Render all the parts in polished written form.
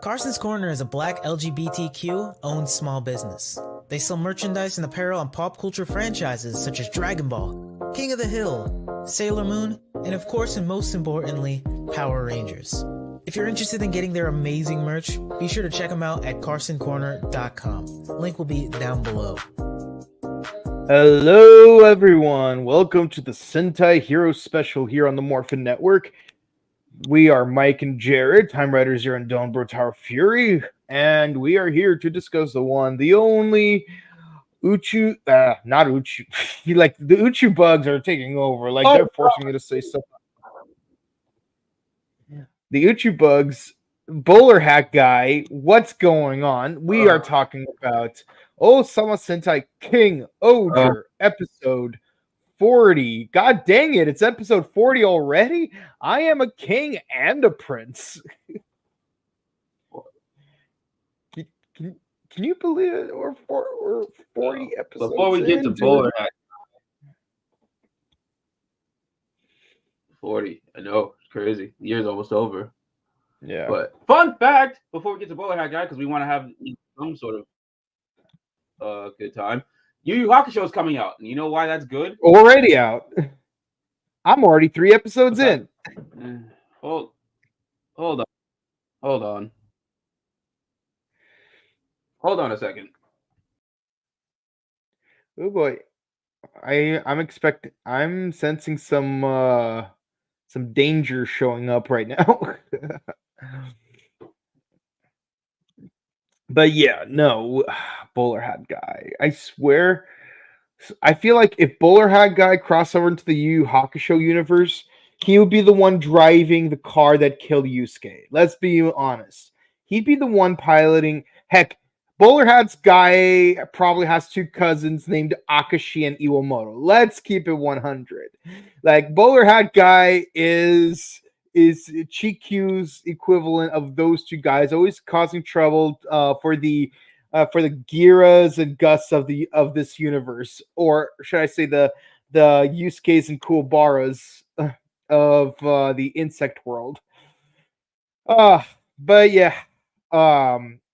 Carson's Corner is a black LGBTQ-owned small business. They sell merchandise and apparel on pop culture franchises such as Dragon Ball, King of the Hill, Sailor Moon, and of course and most importantly, Power Rangers. If you're interested in getting their amazing merch, be sure to check them out at carsoncorner.com. Link will be down below. Hello everyone, welcome to the Sentai Hero Special here on the Morphin Network. We are Mike and Jared, Time Riders here in Donbro Tower Fury, and we are here to discuss the one, the only Uchu, not Uchu, like the Uchu bugs are taking over, like they're forcing me to say stuff. The Uchu bugs, bowler hat guy, what's going on? We are talking about Ohsama Sentai KingOhger, episode 40. God dang it, it's episode 40 already? I am a king and a prince. Can you believe it? We're 40 episodes before we get to bowler hat. 40. I know, it's crazy. The year's almost over. Yeah. But fun fact, before we get to bowler hat guy, because we want to have some sort of good time. Yu Yu Hakusho is coming out, and you know why that's good? Already out. I'm already 3 episodes in. Hold on. Hold on a second. Oh boy. I'm sensing some danger showing up right now. But yeah, no, bowler hat guy. I swear, I feel like if bowler hat guy crossed over into the Yu Yu Hakusho universe, he would be the one driving the car that killed Yusuke. Let's be honest. He'd be the one piloting. Heck, bowler hat's guy probably has 2 cousins named Akashi and Iwamoto. Let's keep it 100. Like, bowler hat guy is Chikyu's equivalent of those 2 guys, always causing trouble for the Giras and Gus of this universe, or should I say the Yusuke's and Kuwabaras of the insect world. But yeah,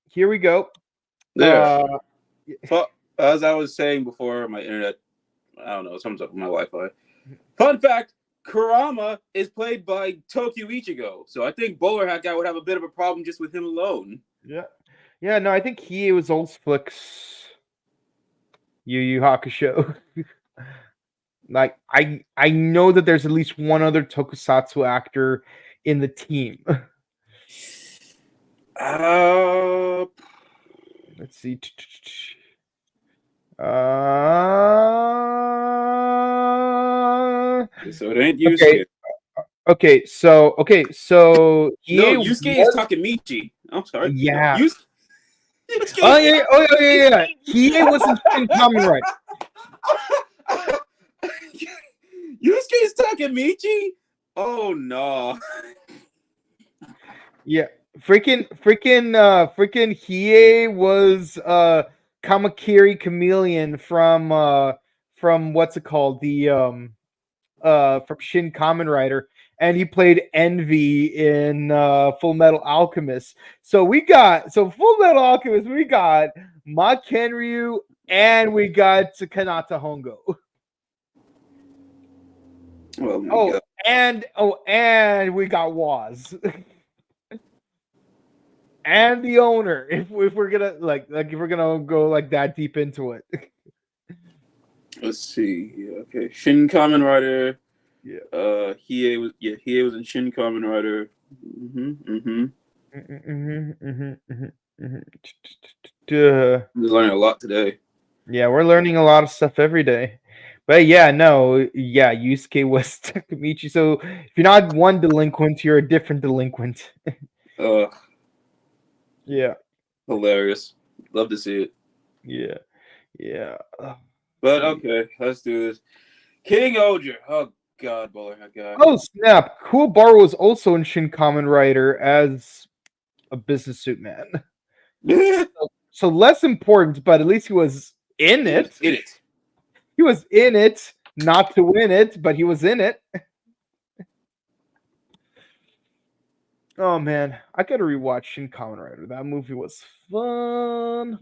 here we go. Yeah. So, as I was saying before, my internet, I don't know, something's up with my Wi-Fi. Fun fact, Kurama is played by Tokyo Ichigo, so I think bowler hat guy would have a bit of a problem just with him alone. Yeah, no, I think he was old flicks Yu Yu Hakusho. Like, I know that there's at least one other tokusatsu actor in the team. Let's see. So it ain't Yusuke. Okay, so no, Yusuke is Takemichi. I'm sorry. Yeah. Yusuke. Oh yeah. He was in Kamen Rider. Yusuke is Takemichi? Oh no. Yeah. Freaking Hiei was Kamakiri Chameleon from what's it called? The from Shin Kamen Rider, and he played Envy in Full Metal Alchemist. So Full Metal Alchemist, we got Ma Kenryu and we got Kanata Hongo. And we got Waz. And the owner, if we're gonna if we're gonna go like that deep into it. Let's see. Yeah, okay. Shin Kamen Rider. Yeah. Hiei was in Shin Kamen Rider. We're learning a lot today. Yeah, we're learning a lot of stuff every day. But yeah, Yusuke was Takemichi. So if you're not one delinquent, you're a different delinquent. Yeah. Hilarious. Love to see it. Yeah. But okay, let's do this. KingOhger. Oh god, bowler hat guy. Oh snap! Kuwabara was also in Shin Kamen Rider as a business suit man. so less important, but at least he was in it. He was in it, not to win it, but he was in it. Oh man, I gotta rewatch Shin Kamen Rider. That movie was fun.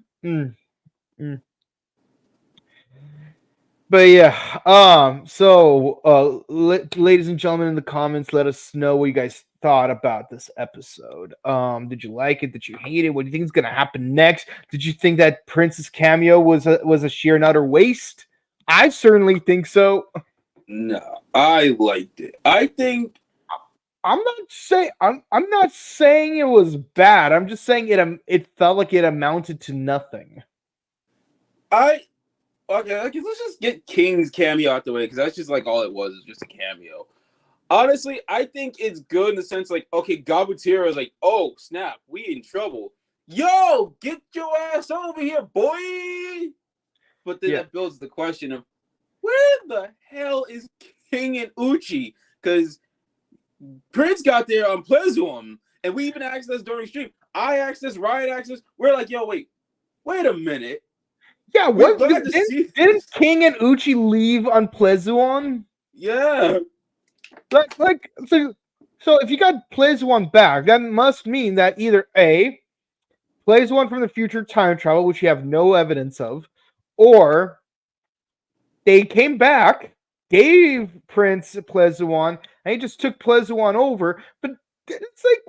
But yeah, so ladies and gentlemen in the comments, let us know what you guys thought about this episode. Did you like it? Did you hate it? What do you think is gonna happen next? Did you think that Prince's cameo was a sheer and utter waste? I certainly think so. No, I liked it. I think I'm not saying it was bad. I'm just saying it felt like it amounted to nothing. Okay, let's just get King's cameo out the way, because that's just like all it was just a cameo. Honestly, I think it's good in the sense like, okay, Gabutira is like, oh snap, we in trouble. Yo, get your ass over here, boy. But then that builds the question of where the hell is King and Uchi? Because Prince got there on Plezuum, and we even asked this during stream. I asked this, Ryan asked this. We're like, yo, wait a minute. Yeah, what didn't King and Uchi leave on Plezuon? Yeah. So if you got Plezuon back, that must mean that either A, Plezuon from the future time travel, which you have no evidence of, or they came back, gave Prince Plezuon, and he just took Plezuon over. But it's like,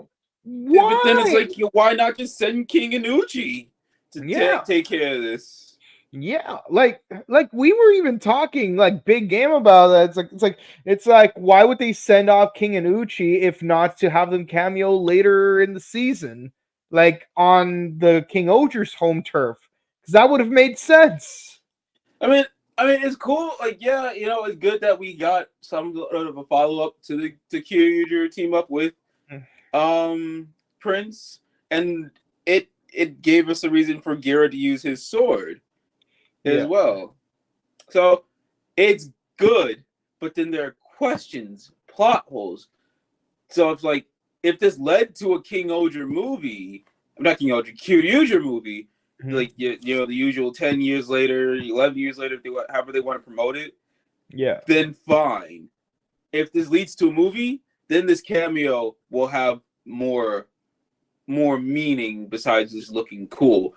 why? Yeah, but then it's like, why not just send King and Uchi to take care of this? Yeah, like we were even talking like big game about that. It's like why would they send off King and Uchi if not to have them cameo later in the season, like on the KingOhger's home turf? Because that would have made sense. I mean, it's cool. Like, yeah, it's good that we got some sort of a follow up to the KingOhger team up with Prince, and it gave us a reason for Gira to use his sword as well. So it's good, but then there are questions, plot holes. So it's like, if this led to a KingOhger movie, KingOhger movie, like the usual 10 years later, 11 years later, however they want to promote it, then fine. If this leads to a movie, then this cameo will have more meaning besides just looking cool.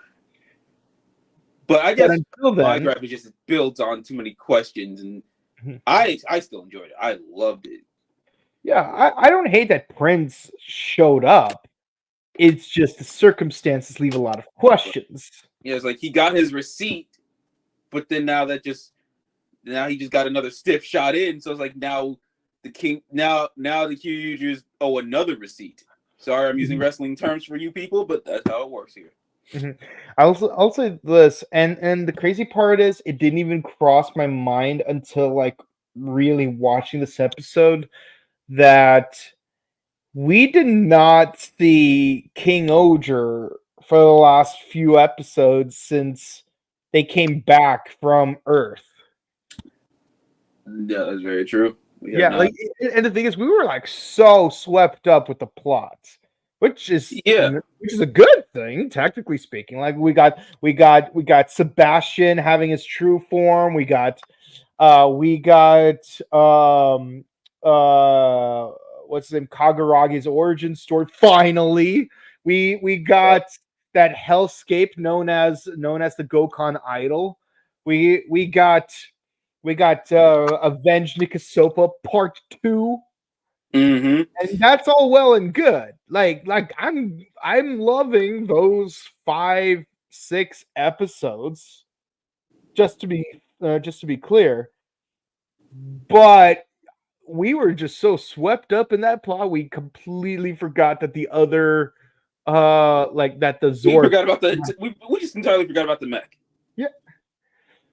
But I guess my gripe is just it builds on too many questions, and I still enjoyed it. I loved it. Yeah, I don't hate that Prince showed up. It's just the circumstances leave a lot of questions. Yeah, it's like he got his receipt, but then now he just got another stiff shot in. So it's like now the KingOhgers owe another receipt. Sorry, I'm using wrestling terms for you people, but that's how it works here. I'll say this, and the crazy part is it didn't even cross my mind until like really watching this episode that we did not see KingOhger for the last few episodes since they came back from Earth. Yeah, that's very true. And the thing is, we were like so swept up with the plot. Which is a good thing, technically speaking. Like we got Sebastian having his true form. We got what's his name? Kaguragi's origin story. Finally, we got that hellscape known as the Gokon Idol. We got Avenge Nikasopa Part 2. Mm-hmm. And that's all well and good. Like I'm loving those 5-6 episodes. Just to be clear, but we were just so swept up in that plot, we completely forgot that the other, that the Zord. We forgot about we just entirely forgot about the mech. Yeah,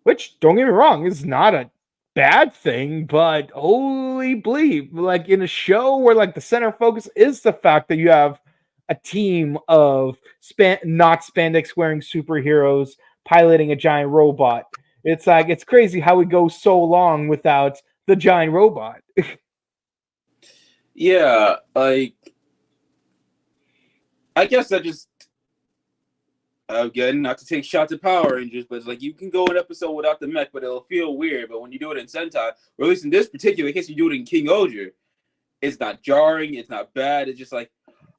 which don't get me wrong, is not a bad thing, but holy bleep, like in a show where like the center focus is the fact that you have a team of not spandex wearing superheroes piloting a giant robot. It's like it's crazy how we go so long without the giant robot. Yeah, like I guess that just again, not to take shots at Power Rangers, but it's like you can go an episode without the mech, but it'll feel weird. But when you do it in Sentai, or at least in this particular case, you do it in KingOhger, it's not jarring, it's not bad. It's just like,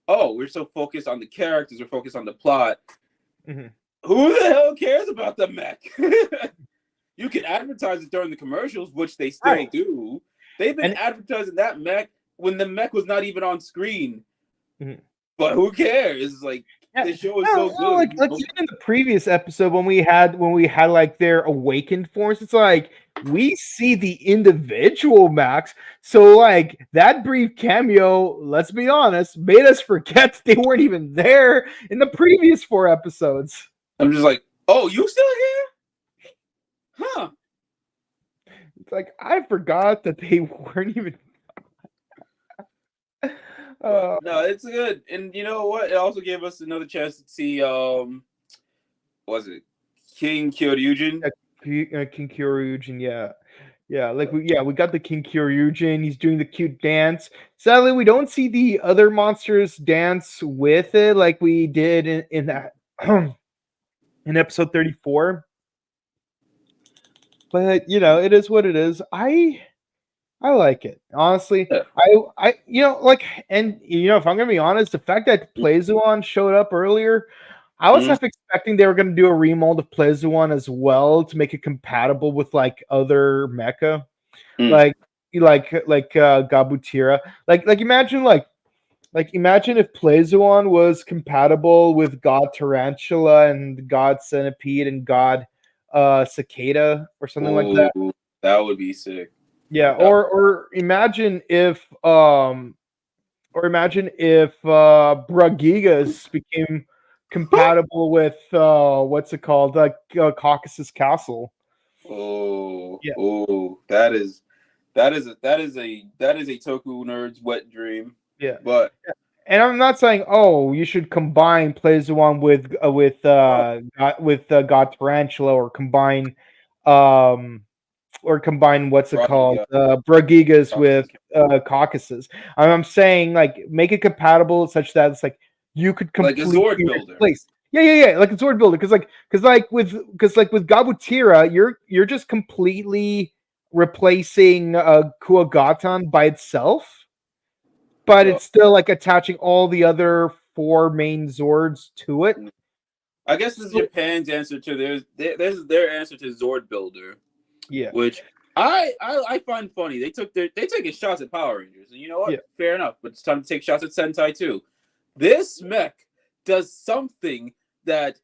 oh, we're so focused on the characters, we're focused on the plot. Mhm. Who the hell cares about the mech? You can advertise it during the commercials, which they still do. They've been advertising that mech when the mech was not even on screen. Mhm. But who cares? It's like the show is so good. Like even in the previous episode when we had like their awakened forms, it's like we see the individual mechs. So like that brief cameo, let's be honest, made us forget that they weren't even there in the previous 4 episodes. I'm just like, oh, you still here? Huh. It's like I forgot that they weren't even. No, it's good. And you know what? It also gave us another chance to see was it King Kyoryujin? King Kyoryujin, yeah. Like we got the King Kyoryujin. He's doing the cute dance. Sadly, we don't see the other monsters dance with it like we did in that in episode 34. But you know, it is what it is. I like it, honestly. Yeah. I like, and if I'm gonna be honest, the fact that Plazoon showed up earlier, I was half expecting they were gonna do a remold of Plazoon as well to make it compatible with like other mecha, like Gabutira. Like imagine if Plazoon was compatible with God Tarantula and God Centipede and God Cicada or something like that. That would be sick. Yeah, or imagine if Bragigas became compatible with what's it called? Like Caucasus Castle. Oh, Yeah. oh, that is a Toku nerd's wet dream. Yeah. But and I'm not saying you should combine Plazoon with God Tarantula or combine what's it called? Bragigas with Caucasus. I'm saying like make it compatible such that it's like you could completely like a Zord builder. Replace. Yeah, like a Zord builder. Because with Gabutira, you're just completely replacing Kuogatan by itself, but it's still like attaching all the other 4 main Zords to it. I guess this is Japan's answer to their answer to Zord builder. Yeah, which I find funny. They taking shots at Power Rangers, and you know what? Yeah. Fair enough. But it's time to take shots at Sentai too. This mech does something that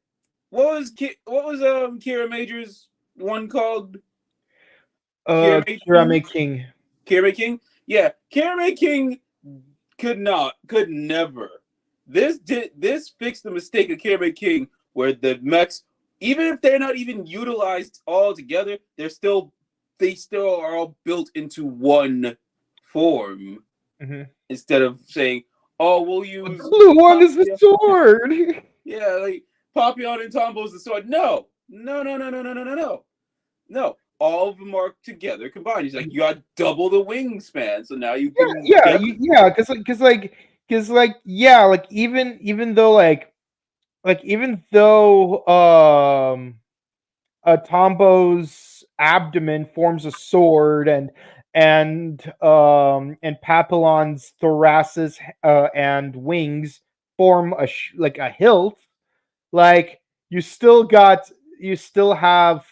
what was Kira Major's one called? Kirame King. Kirame King? Yeah, Kirame King could never. This fixed the mistake of Kirame King where the mechs, even if they're not even utilized all together, they still are all built into one form. Mm-hmm. Instead of saying, "Oh, we'll use the blue one is the sword." Yeah, like Papillon and Tombo's the sword. No. All of them are together combined. He's like, you got double the wingspan, so now you can even though Tombo's abdomen forms a sword and Papillon's thoraces and wings form a hilt, like you still have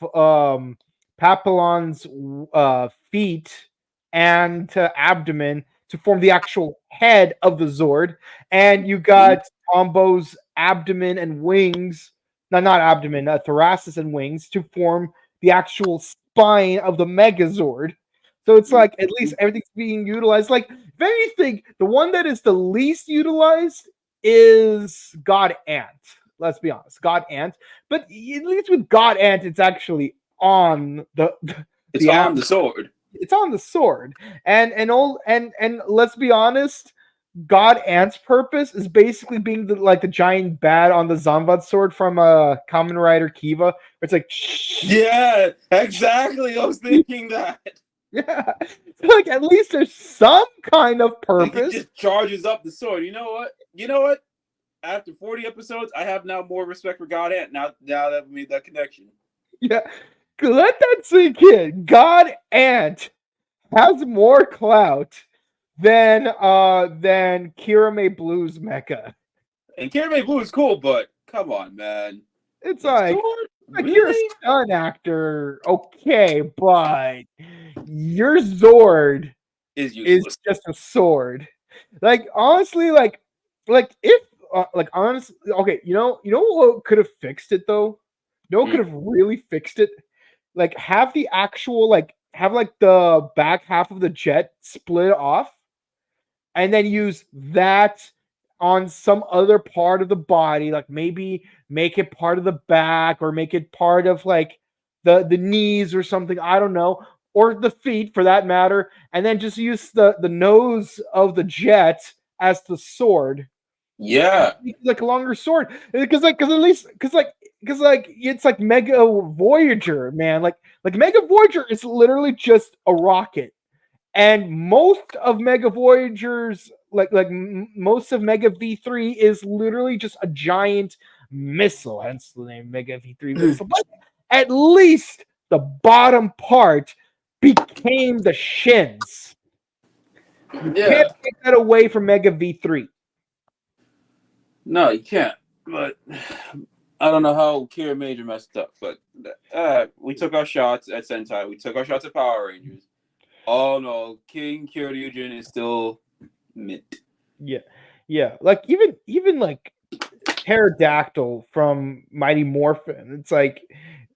Papillon's feet and abdomen to form the actual head of the Zord, and you got Tombo's abdomen and wings, not abdomen, thoraces and wings to form the actual spine of the Megazord. So it's like at least everything's being utilized. Like if anything, the one that is the least utilized is God Ant. Let's be honest, God Ant. But at least with God Ant, it's actually on the sword. It's on the sword. And let's be honest, God Ant's purpose is basically being the giant bad on the Zanvat sword from Kamen Rider Kiva. It's like yeah, exactly. I was thinking that. Yeah. So like at least there's some kind of purpose. Like, it just charges up the sword. You know what? After 40 episodes, I have now more respect for God Ant now that we made that connection. Yeah. Let that sink in. God Ant has more clout than Kirame Blue's mecha. And Kirame Blue is cool, but come on, man. It's The like, sword? like you're a Really? stunt actor, okay, but your Zord Is is useless. just a sword. Like honestly, like if like honestly, okay, you know what could have fixed it though? You know what could have really fixed it? Like have the actual have like the back half of the jet split off, and then use that on some other part of the body, like maybe make it part of the back or make it part of like the knees or something, I don't know, or the feet for that matter, and then just use the nose of the jet as the sword. Yeah. Like a longer sword, because it's like Mega Voyager, man. Like Mega Voyager is literally just a rocket, and most of Mega Voyager's most of Mega V3 is literally just a giant missile, hence the name Mega V3 missile. But at least the bottom part became the shins. You can't take that away from Mega V3. No, you can't. But I don't know how Kira Major messed up. But we took our shots at Sentai. We took our shots at Power Rangers. Oh no, King Kyoryugen is still mint. Yeah. Like even like Pterodactyl from Mighty Morphin. It's like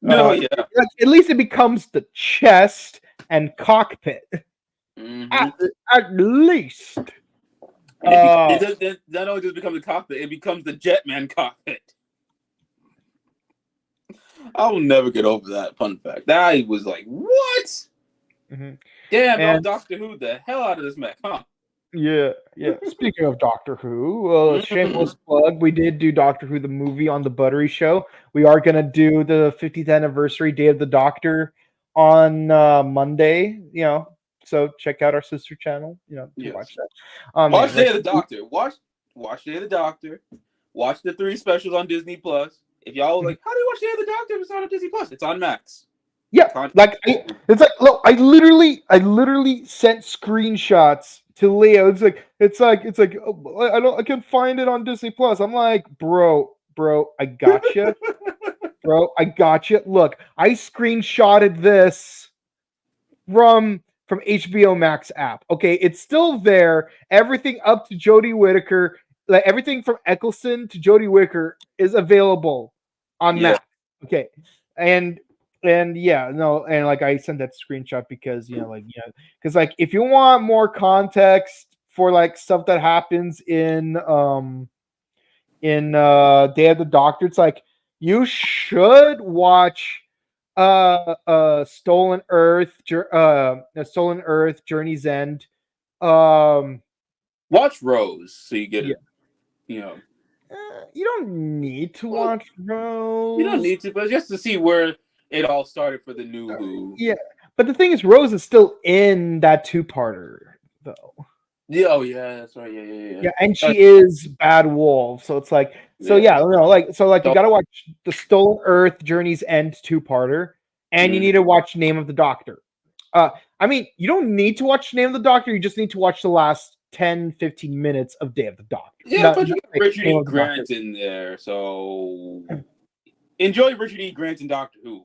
like, at least it becomes the chest and cockpit. At least. It not only does it become the cockpit, it becomes the Jetman cockpit. I will never get over that fun fact. I was like, what? Damn, and Doctor Who the hell out of this mech, huh? Yeah. Speaking of Doctor Who, shameless plug, we did do Doctor Who the movie on the Buttery Show. We are gonna do the 50th anniversary Day of the Doctor on Monday. So check out our sister channel. To watch that. Watch Day of the Doctor. Watch Day of the Doctor. Watch the 3 specials on Disney Plus. If y'all like, how do you watch Day of the Doctor if it's not on Disney Plus? It's on Max. Yeah, it's like look, I literally sent screenshots to Leo. It's like I can find it on Disney Plus. I'm like, bro, I gotcha. Bro, I gotcha. Look, I screenshotted this from HBO Max app. Okay, it's still there. Everything up to Jodie Whittaker, like everything from Eccleston to Jodie Whittaker is available on Max. Okay, and like I sent that screenshot because because like if you want more context for like stuff that happens in Day of the Doctor, it's like you should watch Stolen Earth, Journey's End. Watch Rose so you get it. You don't need to watch Rose. You don't need to, but just to see where it all started for the new Who. Yeah, but the thing is, Rose is still in that 2-parter, though. Yeah, that's right. Yeah, and she is Bad Wolf, so it's like, you gotta watch the Stolen Earth, Journey's End 2-parter, and you need to watch Name of the Doctor. I mean, you don't need to watch Name of the Doctor; you just need to watch the last 10-15 minutes of Day of the Doctor. Yeah, but you got Richard E. Grant in there, so enjoy Richard E. Grant and Doctor Who.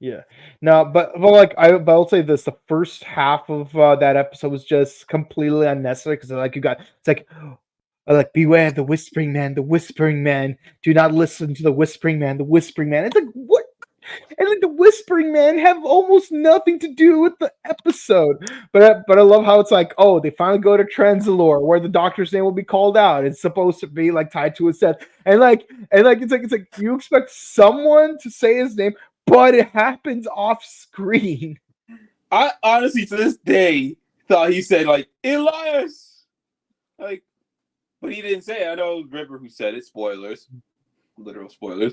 Yeah. No, but I'll say this: the first half of that episode was just completely unnecessary because beware the whispering man, the whispering man. Do not listen to the whispering man, the whispering man. It's like, what? And like the whispering man have almost nothing to do with the episode. But I love how it's like, oh, they finally go to Transalore where the Doctor's name will be called out. It's supposed to be like tied to a set, and it's like you expect someone to say his name, but it happens off screen. I honestly, to this day, thought he said like Elias, but he didn't say it. I know River who said it. Spoilers, literal spoilers.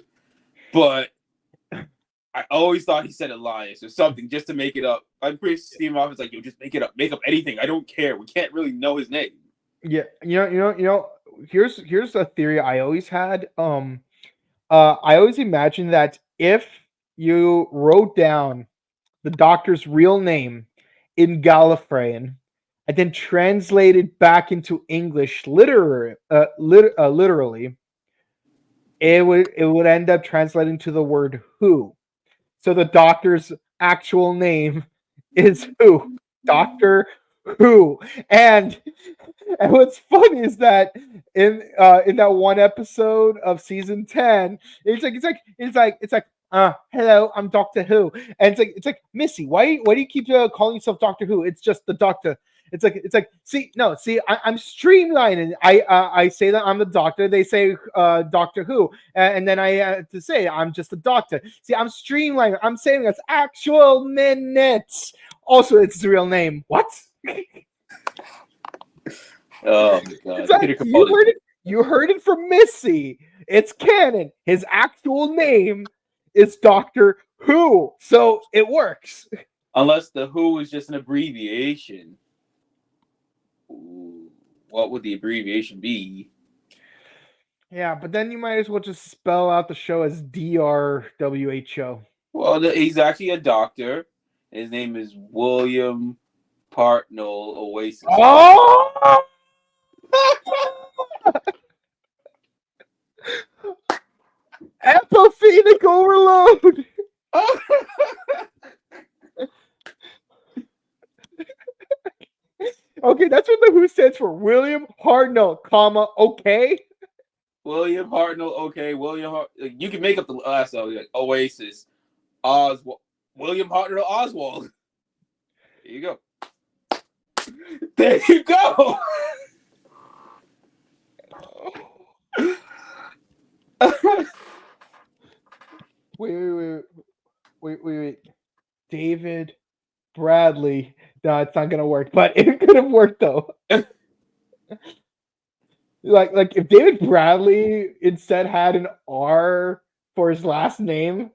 But I always thought he said Elias or something just to make it up. I'm pretty sure Steve Moffat's like, yo, just make it up, make up anything. I don't care. We can't really know his name. Yeah, Here's a theory I always had. I always imagined that if you wrote down the Doctor's real name in Gallifreyan, and then translated back into English literally, it would end up translating to the word who. So the doctor's actual name is who? Doctor Who. And what's funny is that in that one episode of season 10, it's like hello, I'm Doctor Who. And it's like Missy, why do you keep calling yourself Doctor Who? It's just the doctor. It's like I'm streamlining. I say that I'm the doctor. They say Doctor Who, and then I have to say I'm just a doctor. See, I'm streamlining. I'm saying that's actual minutes. Also, it's his real name. What? Oh my god! It's like, you heard it from Missy. It's canon. His actual name is Doctor Who, so it works. Unless the Who is just an abbreviation. Ooh, what would the abbreviation be? Yeah, but then you might as well just spell out the show as DRWHO. Well, he's actually a doctor. His name is William Partnell Oasis. Oh! Apophenic overload! Okay, that's what the Who stands for. William Hartnell, comma, okay? William Hartnell, okay. You can make up the last like Oasis. Oswald. William Hartnell Oswald. There you go. There you go. Wait. David Bradley. No, it's not gonna work, but it could have worked though. like if David Bradley instead had an R for his last name.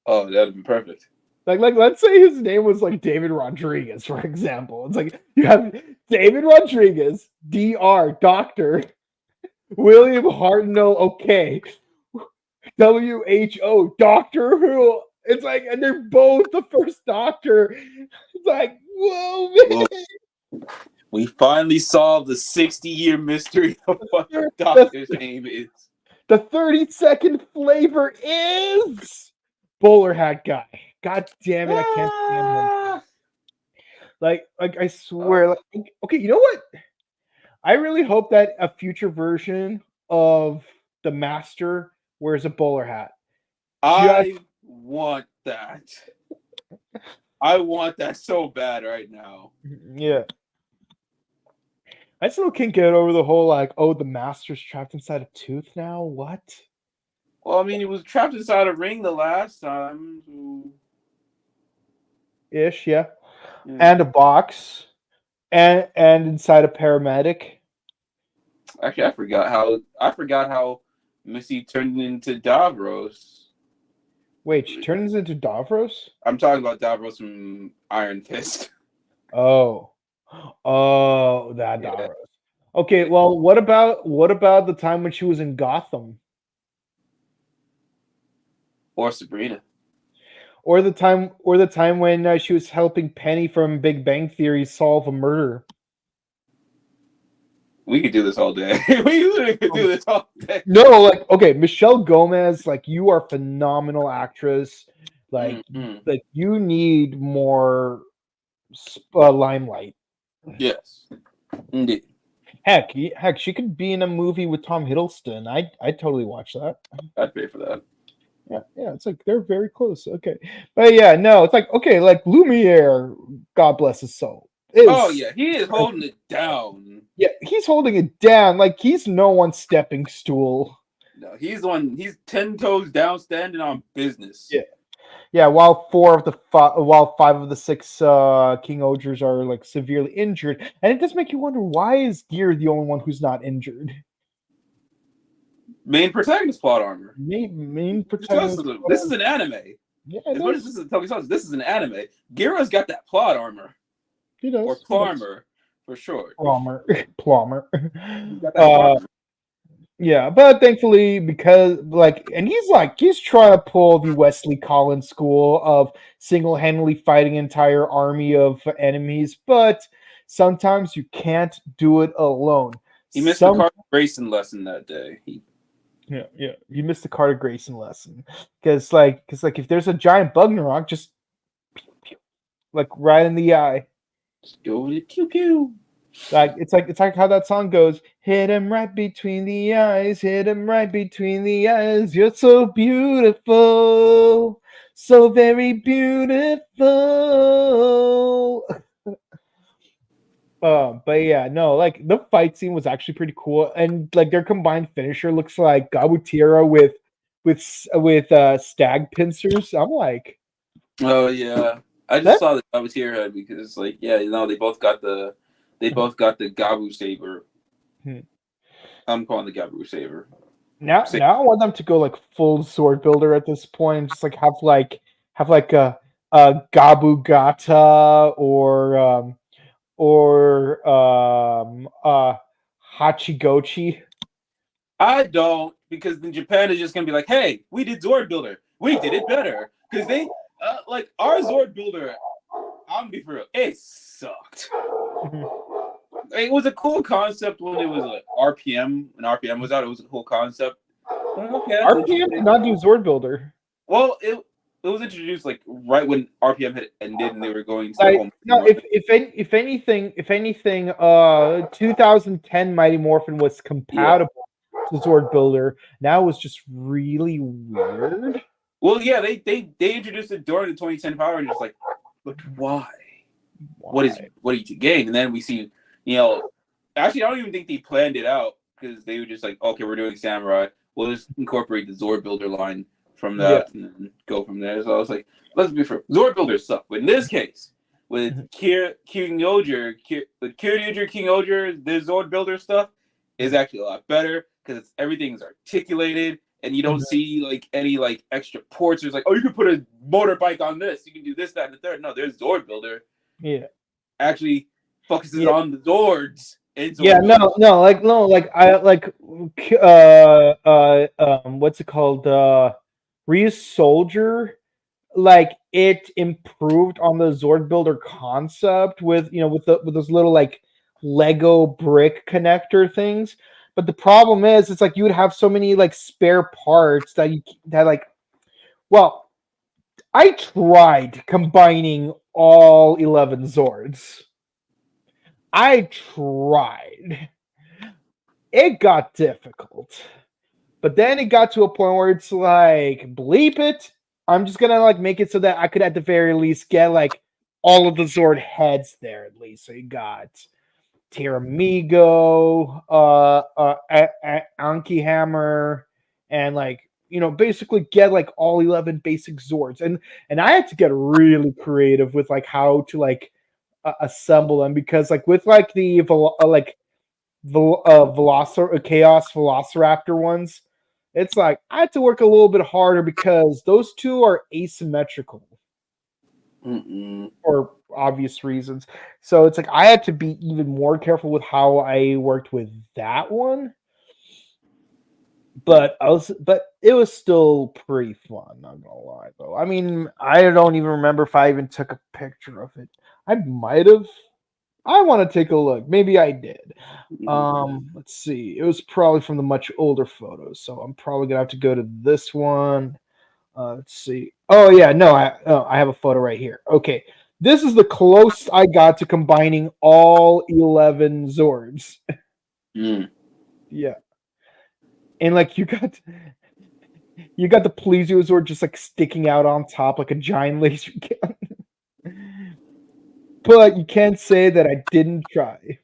Oh, that'd be perfect. Like let's say his name was like David Rodriguez, for example. It's like you have David Rodriguez, Dr. Doctor, William Hartnell, okay, WHO, Doctor Who. It's like, and they're both the first Doctor. It's like, whoa, man. Well, we finally solved the 60-year mystery of what the Doctor's name is. The 30-second flavor is Bowler Hat Guy. God damn it, I can't stand him. Like I swear. Like, okay, you know what? I really hope that a future version of the Master wears a bowler hat. I want that. I want that so bad right now. Yeah. I still can't get over the whole like, oh, the Master's trapped inside a tooth now. What? Well, I mean, he was trapped inside a ring the last time. So... Ish, yeah. And a box, and inside a paramedic. Actually, I forgot how Missy turned into Davros. Wait, she turns into Davros? I'm talking about Davros from Iron Fist. Oh, that Davros. Okay, well, what about the time when she was in Gotham? Or Sabrina. Or the time when she was helping Penny from Big Bang Theory solve a murder. We could do this all day. We literally could do this all day. No, like, okay, Michelle Gomez, like, you are a phenomenal actress. Like, like you need more limelight. Yes, indeed. Heck, she could be in a movie with Tom Hiddleston. I'd totally watch that. I'd pay for that. Yeah, it's like they're very close. Okay, but yeah, no, it's like, okay, like Lumiere, God bless his soul. Oh yeah, he is holding it down. Yeah, he's holding it down. Like he's no one's stepping stool. No, he's 10 toes down, standing on business. Yeah. While 5 of the 6 KingOhgers are like severely injured, and it does make you wonder, why is Gear the only one who's not injured? Main protagonist plot armor. Main protagonist. This is an anime. Yeah, as much as this is a tokusatsu, this is an anime. Gira's got that plot armor. He does. Or plumber, for short. Plumber. Yeah, but thankfully, because he's trying to pull the Wesley Collins school of single-handedly fighting an entire army of enemies, but sometimes you can't do it alone. He missed the Carter Grayson lesson that day. Yeah, you missed the Carter Grayson lesson because if there's a giant bug Narok, just like right in the eye. Just go with it, pew pew. It's like how that song goes. Hit him right between the eyes. Hit him right between the eyes. You're so beautiful, so very beautiful. But yeah, no, like the fight scene was actually pretty cool, and like their combined finisher looks like Gabutira with stag pincers. I'm like, oh yeah, I just saw the Gabutier head because like yeah, they both got the Gabu saber. I'm calling the Gabu saber. Now I want them to go like full sword builder at this point, and just like have like a Gabu Gata or Hachigochi. I don't, because then Japan is just gonna be like, hey, we did Zord Builder, we did it better, because they like our Zord Builder. I'm gonna be for real, it sucked. It was a cool concept when it was like RPM. When RPM was out, it was a cool concept. Okay, RPM did not do Zord Builder. Well, it was introduced like right when RPM had ended and they were going to like, home. No, if anything, 2010 Mighty Morphin was compatible to Zord Builder. Now it was just really weird. Well, yeah, they introduced it during the 2010 Power Rangers, like, but why? What are you to gain? And then we see, actually, I don't even think they planned it out because they were just like, okay, we're doing Samurai. We'll just incorporate the Zord Builder line from that and then go from there. So I was like, let's be fair. Zord Builders suck. But in this case, with KingOhger, KingOhger, the Zord Builder stuff is actually a lot better because everything's articulated and you don't see like any like extra ports. There's like, oh, you can put a motorbike on this. You can do this, that, and the third. No, there's Zord Builder. Yeah. Actually focuses on the Zords. What's it called? Ryu's Soldier, like it improved on the Zord Builder concept with those little like Lego brick connector things. But the problem is, it's like you would have so many like spare parts I tried combining all 11 Zords. I tried. It got difficult. But then it got to a point where it's like, bleep it. I'm just gonna like make it so that I could at the very least get like all of the Zord heads there at least. So you got Tiramigo, Anki Hammer, and like basically get like all 11 basic Zords. And I had to get really creative with like how to like assemble them, because like with like the Chaos Velociraptor ones, it's like I had to work a little bit harder because those two are asymmetrical for obvious reasons. So it's like I had to be even more careful with how I worked with that one. But it was still pretty fun, not gonna lie though. I mean, I don't even remember if I even took a picture of it. I might have. I want to take a look. Maybe I did. Let's see. It was probably from the much older photos, so I'm probably gonna have to go to this one. Let's see. Oh yeah, no, I have a photo right here. Okay, this is the closest I got to combining all 11 Zords. Yeah, and like you got the Plesiosaur just like sticking out on top like a giant laser gun. But you can't say that I didn't try.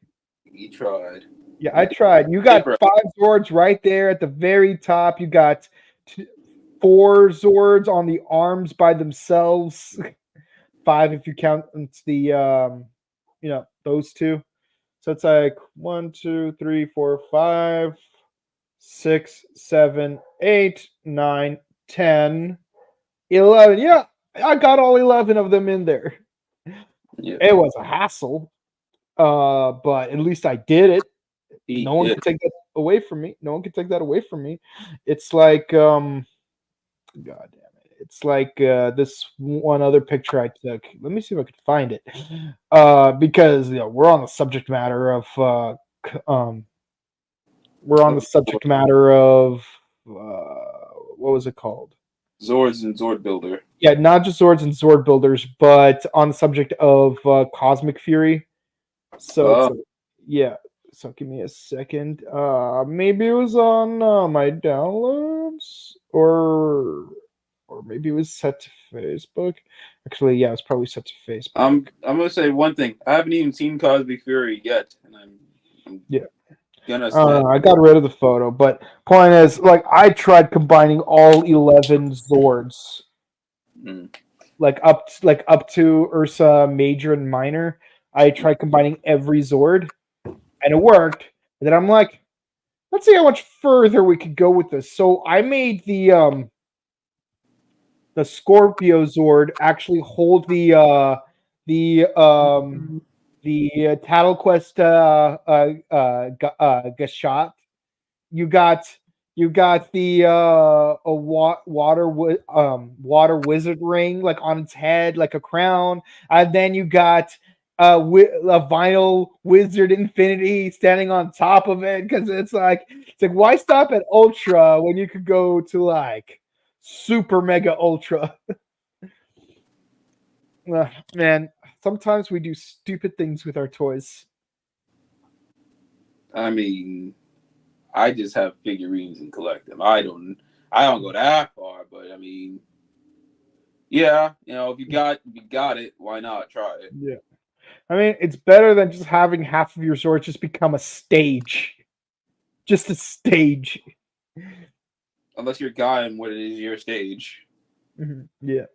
You tried. Yeah, I tried. You got 5 Zords right there at the very top. You got 4 Zords on the arms by themselves. 5 if you count the those two. So it's like 1, 2, 3, 4, 5, 6, 7, 8, 9, 10, 11. Yeah, I got all 11 of them in there. Yeah. It was a hassle, but at least I did it. No one can take that away from me. It's like, God damn it! It's like this one other picture I took. Let me see if I can find it. Because we're on the subject matter of what was it called? Zords and Zord Builder. Yeah, not just Zords and Zord Builders, but on the subject of Cosmic Fury. So yeah. So give me a second. Maybe it was on my downloads, or maybe it was set to Facebook. Actually, yeah, it's probably set to Facebook. I'm gonna say one thing. I haven't even seen Cosmic Fury yet, and I'm gonna say I got rid of the photo, but point is, like, I tried combining all 11 Zords, like up to Ursa Major and Minor. I tried combining every Zord, and it worked. And then I'm like, let's see how much further we could go with this. So I made the Scorpio Zord actually hold the Tattle Quest Gashat. You got the water wizard ring, like, on its head, like a crown, and then you got a vinyl wizard infinity standing on top of it, because it's like why stop at ultra when you could go to like super mega ultra? Man, sometimes we do stupid things with our toys. I mean, I just have figurines and collect them. I don't go that far, but I mean, yeah, if you got it, why not try it? Yeah. I mean, it's better than just having half of your Zords just become a stage. Just a stage. Unless you're guiding what it is your stage. Yeah.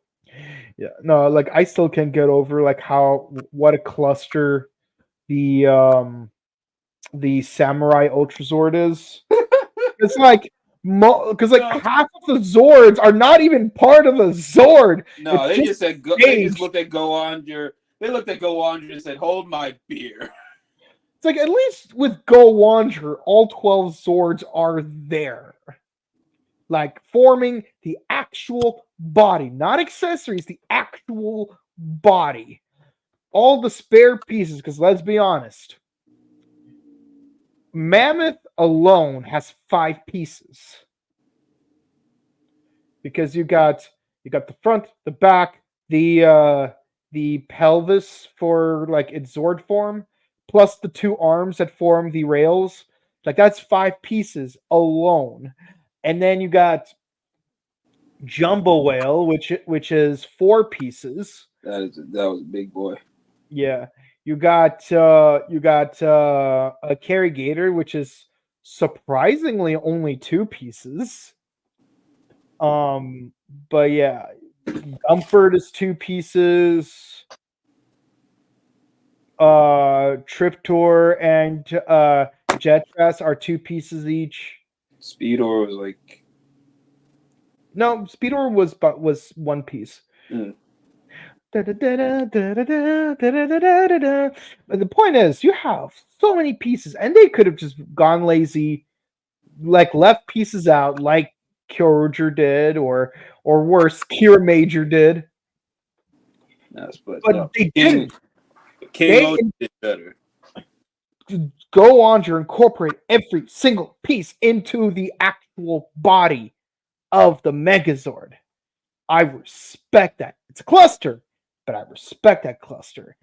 Yeah. No, like, I still can't get over like what a cluster the Samurai Ultra Zord is. It's like because half of the Zords are not even part of the Zord. No, it's they just said they just looked at Go-Onger. They looked at Go-Onger and said, "Hold my beer." It's like, at least with Go-Onger, all 12 Zords are there, like, forming the actual body, not accessories, the actual body. All the spare pieces, because let's be honest, Mammoth alone has 5 pieces. Because you got the front, the back, the pelvis for like its Zord form, plus the 2 arms that form the rails. Like, that's 5 pieces alone. And then you got Jumbo Whale, which is 4 pieces. That was a big boy. Yeah. You got a Carrigator, which is surprisingly only 2 pieces. But yeah, Umford is 2 pieces. Triptor and Jetras are 2 pieces each. Speedor was like, no, Speedor was 1 piece. But the point is, you have so many pieces, and they could have just gone lazy, like left pieces out, like KingOhger did, or worse, Kira Major did. Yes, but they didn't. KingOhger did better. Go-Onger incorporate every single piece into the actual body of the Megazord. I respect that. It's a cluster, but I respect that cluster.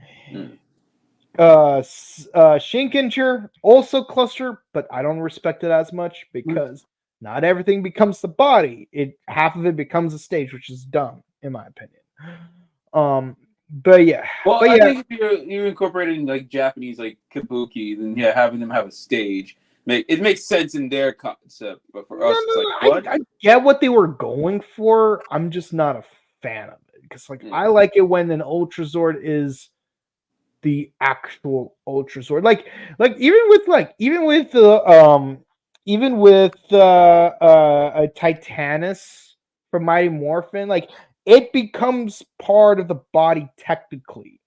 Shinkinger, also cluster, but I don't respect it as much because not everything becomes the body. Half of it becomes a stage, which is dumb, in my opinion. But yeah. Well, I think if you're incorporating like Japanese like kabuki, then yeah, having them have a stage it makes sense in their concept. But for us, it's like, what? I get what they were going for. I'm just not a fan of it because, like, I like it when an Ultra Zord is the actual Ultra Zord. Like even with a Titanus from Mighty Morphin, like, it becomes part of the body technically.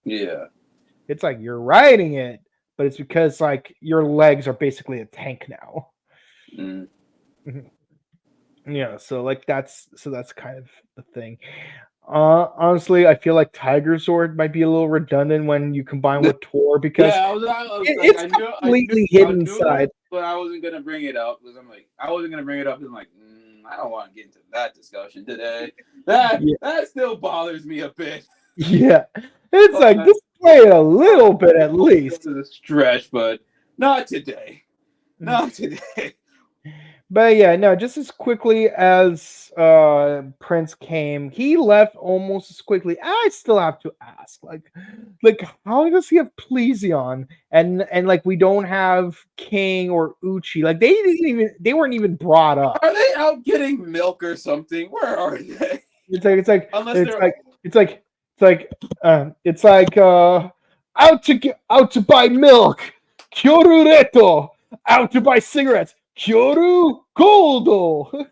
Yeah. It's like you're riding it, but it's because, like, your legs are basically a tank now. Yeah, so like that's kind of the thing. Honestly, I feel like Tiger Sword might be a little redundant when you combine with Tor because Yeah, I was like, it's completely hidden inside. that, but I wasn't gonna bring it up because I'm like, I wasn't gonna bring it up because I'm like, I don't want to get into that discussion today. That Yeah. that still bothers me a bit. Yeah, it's like just play it a little bit at least. To the stretch, but not today. Not today. But yeah, no, just as quickly as Prince came, he left almost as quickly. I still have to ask, like how does he have Plesion and like we don't have King or Uchi? Like they weren't even brought up. Are they out getting milk or something? Where are they? It's like Unless out to buy milk, Kyoru Reto, out to buy cigarettes, Kyoru Goldo.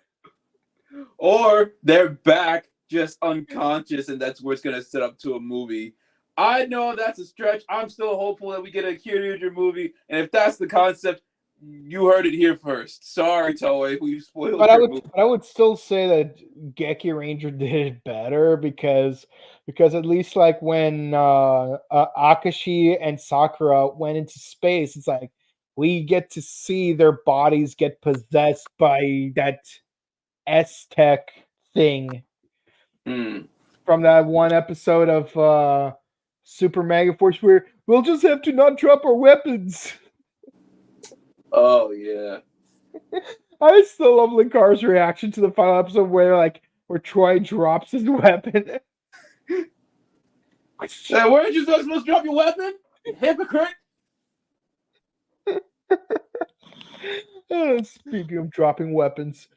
or they're back just unconscious, and that's where it's gonna set up to a movie. I know that's a stretch. I'm still hopeful that we get a Kyryuger movie, and if that's the concept, you heard it here first. Sorry, Toei, we've spoiled But your movie. I would still say that Geki Ranger did it better because at least like when Akashi and Sakura went into space, it's like we get to see their bodies get possessed by that S-Tech thing from that one episode of Super Mega Force where we'll just have to not drop our weapons. Oh yeah. I still love Linkar's reaction to the final episode where Troy drops his weapon. Hey, weren't you supposed to drop your weapon? You hypocrite! Speaking of dropping weapons.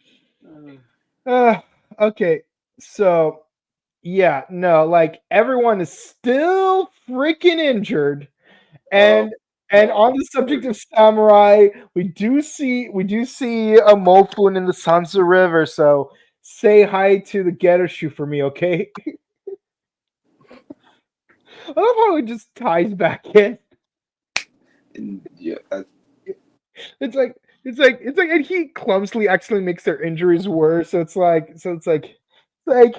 Okay, so yeah, no, like everyone is still freaking injured. And on the subject of samurai, we do see a Mofun in the Sansa River, so say hi to the Gettoshu for me, okay? I love how it just ties back in. Yeah. It's like and he clumsily actually makes their injuries worse. So it's like I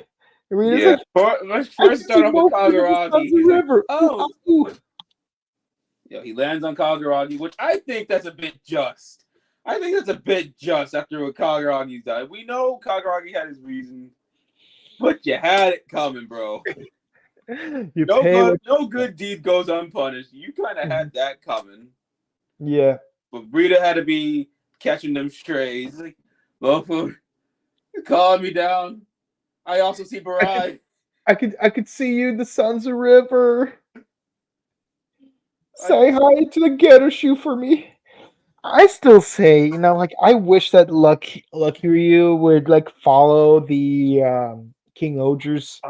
mean, Yeah. it's like Let's first start off with Kageragi. He's like, River. oh. Ooh. Yeah, he lands on Kageragi, which I think that's a bit just. I think that's a bit just after what Kageragi's died. We know Kageragi had his reason, but you had it coming, bro. No good deed goes unpunished. You kind of had that coming. Yeah. But Rita had to be catching them strays. Like, Mofun, calm me down. I also see Barai. I could see you in the Sansa River. Say hi to the Gettoshu for me. I still say, I wish that Lucky Ryu would follow the KingOhgers.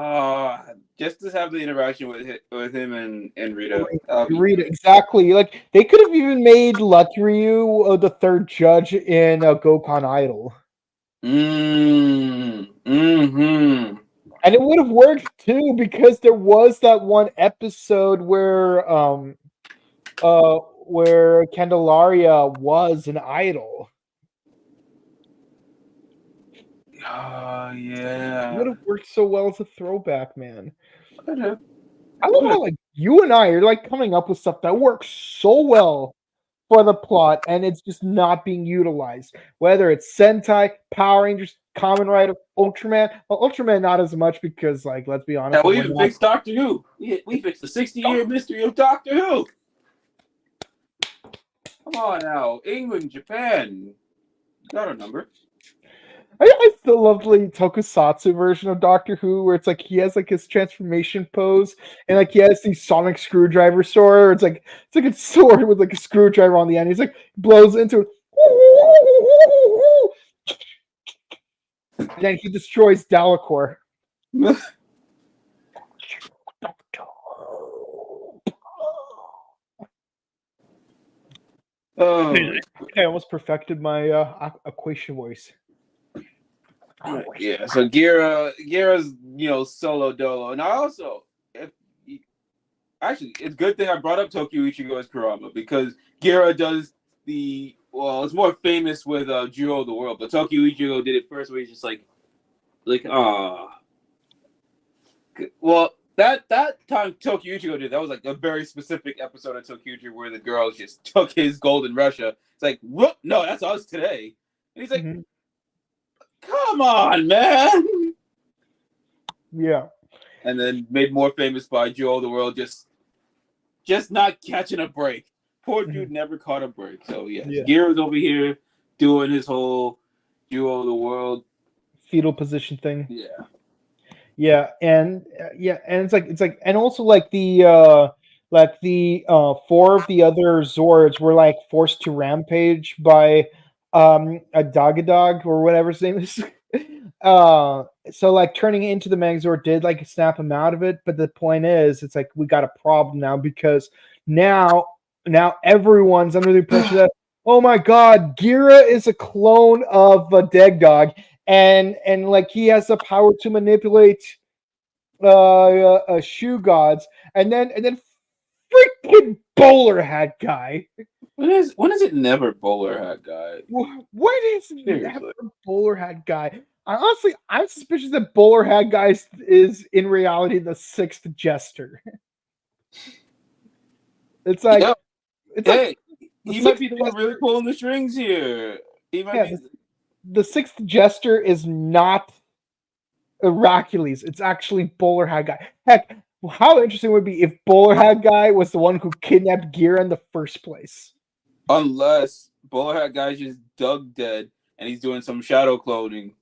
Just to have the interaction with him and Rita. Rita, exactly. Like they could have even made Lucky Ryu the third judge in Gokon Idol. And it would have worked too because there was that one episode where Candelaria was an idol. Oh yeah. It would have worked so well as a throwback, man. I love how you and I are coming up with stuff that works so well for the plot and it's just not being utilized. Whether it's Sentai, Power Rangers, Kamen Rider, Ultraman. Well, Ultraman not as much because let's be honest. Yeah, we even fixed Doctor Who. We fixed the 60-year mystery of Doctor Who. Come on now. England, Japan. Got a number. I still love the tokusatsu version of Doctor Who where it's he has his transformation pose and he has the sonic screwdriver sword. It's a sword with a screwdriver on the end. He's blows into it. And then he destroys Dalacor. I almost perfected my Aquation voice. Yeah, so Gira's solo dolo, and I also actually it's a good thing I brought up Tokyo Ichigo as Kurama because Gira does the Well, it's more famous with Jiro of the World, but Tokyo Ichigo did it first, where he's just like, well, that time Tokyo Ichigo did that was like a very specific episode of Tokyo Ichigo where the girls just took his golden Russia. It's like, whoop, no, that's us today. And he's like, come on, man. Yeah. And then made more famous by Jiro of the World just not catching a break. Poor dude never caught a break. So yeah. Giro's over here doing his whole Jiro of the World fetal position thing. Yeah. And it's like, and also like the 4 of the other Zords were like forced to rampage by a Dagadog or whatever his name is. So like turning it into the Megazord did like snap him out of it, but the point is, it's like we got a problem now because now everyone's under the impression that, oh my god, Gira is a clone of a Degdog, and like he has the power to manipulate shoe gods, and then freaking bowler hat guy. When is it never bowler hat guy? When is it never bowler hat guy? Honestly, I'm suspicious that bowler hat guy is in reality the 6th jester. It's like, hey, he might be the one really pulling the strings here. He might be. The 6th jester is not Hercules. It's actually bowler hat guy. Heck, how interesting would it be if bowler hat guy was the one who kidnapped Gira in the first place? Unless bowler hat guy's just dug dead and he's doing some shadow cloning.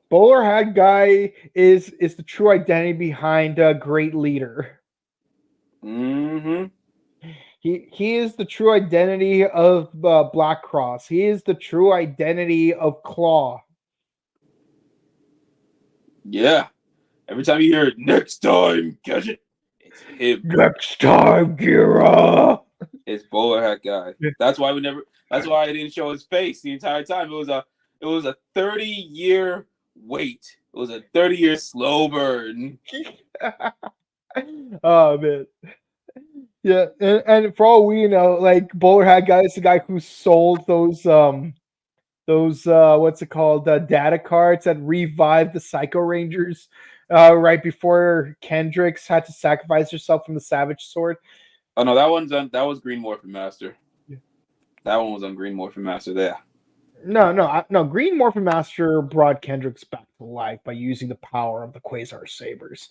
Bowler hat guy is the true identity behind Great Leader. Mm-hmm. He is the true identity of Black Cross. He is the true identity of Claw. Yeah. Every time you hear it, next time, catch it. It's him. Next time, Gira. It's bowler hat guy. That's why I didn't show his face the entire time. It was a 30-year wait. It was a 30-year slow burn. Oh man. Yeah, and for all we know, like bowler hat guy is the guy who sold those what's it called, data cards that revived the Psycho Rangers right before Kendrix had to sacrifice herself from the Savage Sword. Oh no, that was Green Morphin Master. Yeah. That one was on Green Morphin Master there. No. Green Morphin Master brought Kendrix back to life by using the power of the Quasar Sabers.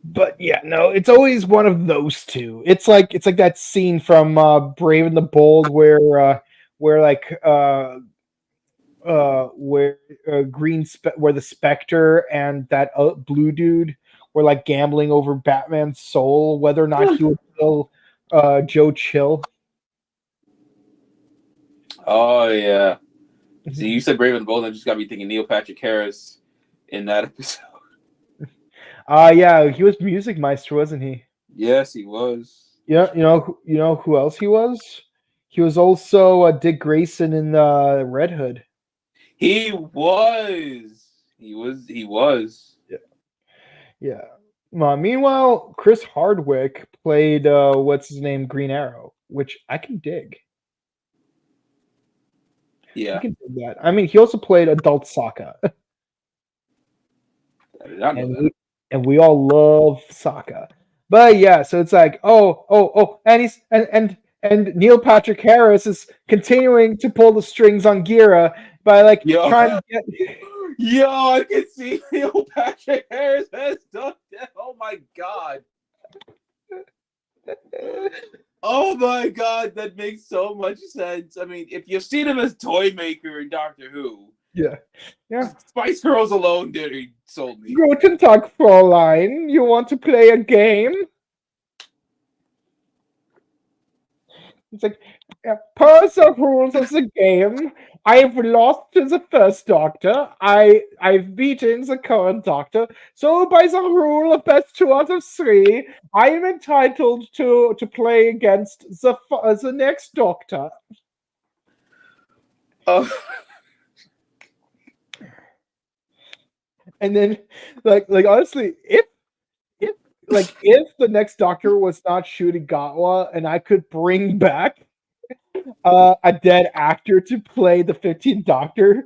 But yeah, no, it's always one of those two. It's like that scene from Brave and the Bold where where the Spectre and that blue dude were like gambling over Batman's soul, whether or not he would kill Joe Chill. Oh yeah. See, you said Brave and the Bold, and just got me thinking Neil Patrick Harris in that episode. Yeah, he was Music Meister, wasn't he? Yes, he was. Yeah, you know who else he was? He was also Dick Grayson in Red Hood. He was. Yeah. Meanwhile, Chris Hardwick played what's his name, Green Arrow, which I can dig. Yeah, I can dig that. I mean, he also played Adult Sokka. I did not know that. And we all love Sokka. But yeah, so it's like, and Neil Patrick Harris is continuing to pull the strings on Gira by like trying to get. Yo, I can see Neil Patrick Harris has done that. Oh my god. Oh my god, that makes so much sense. I mean, if you've seen him as Toy Maker in Doctor Who. Yeah. Spice Girls alone he sold me. Guten Tag, Fräulein. You want to play a game? It's like, per the rules of the game, I've lost to the first Doctor. I've beaten the current Doctor. So by the rule of best 2 out of 3, I am entitled to play against the next Doctor. And then, like honestly, if the next Doctor was not Shurigawa, and I could bring back a dead actor to play the 15th Doctor,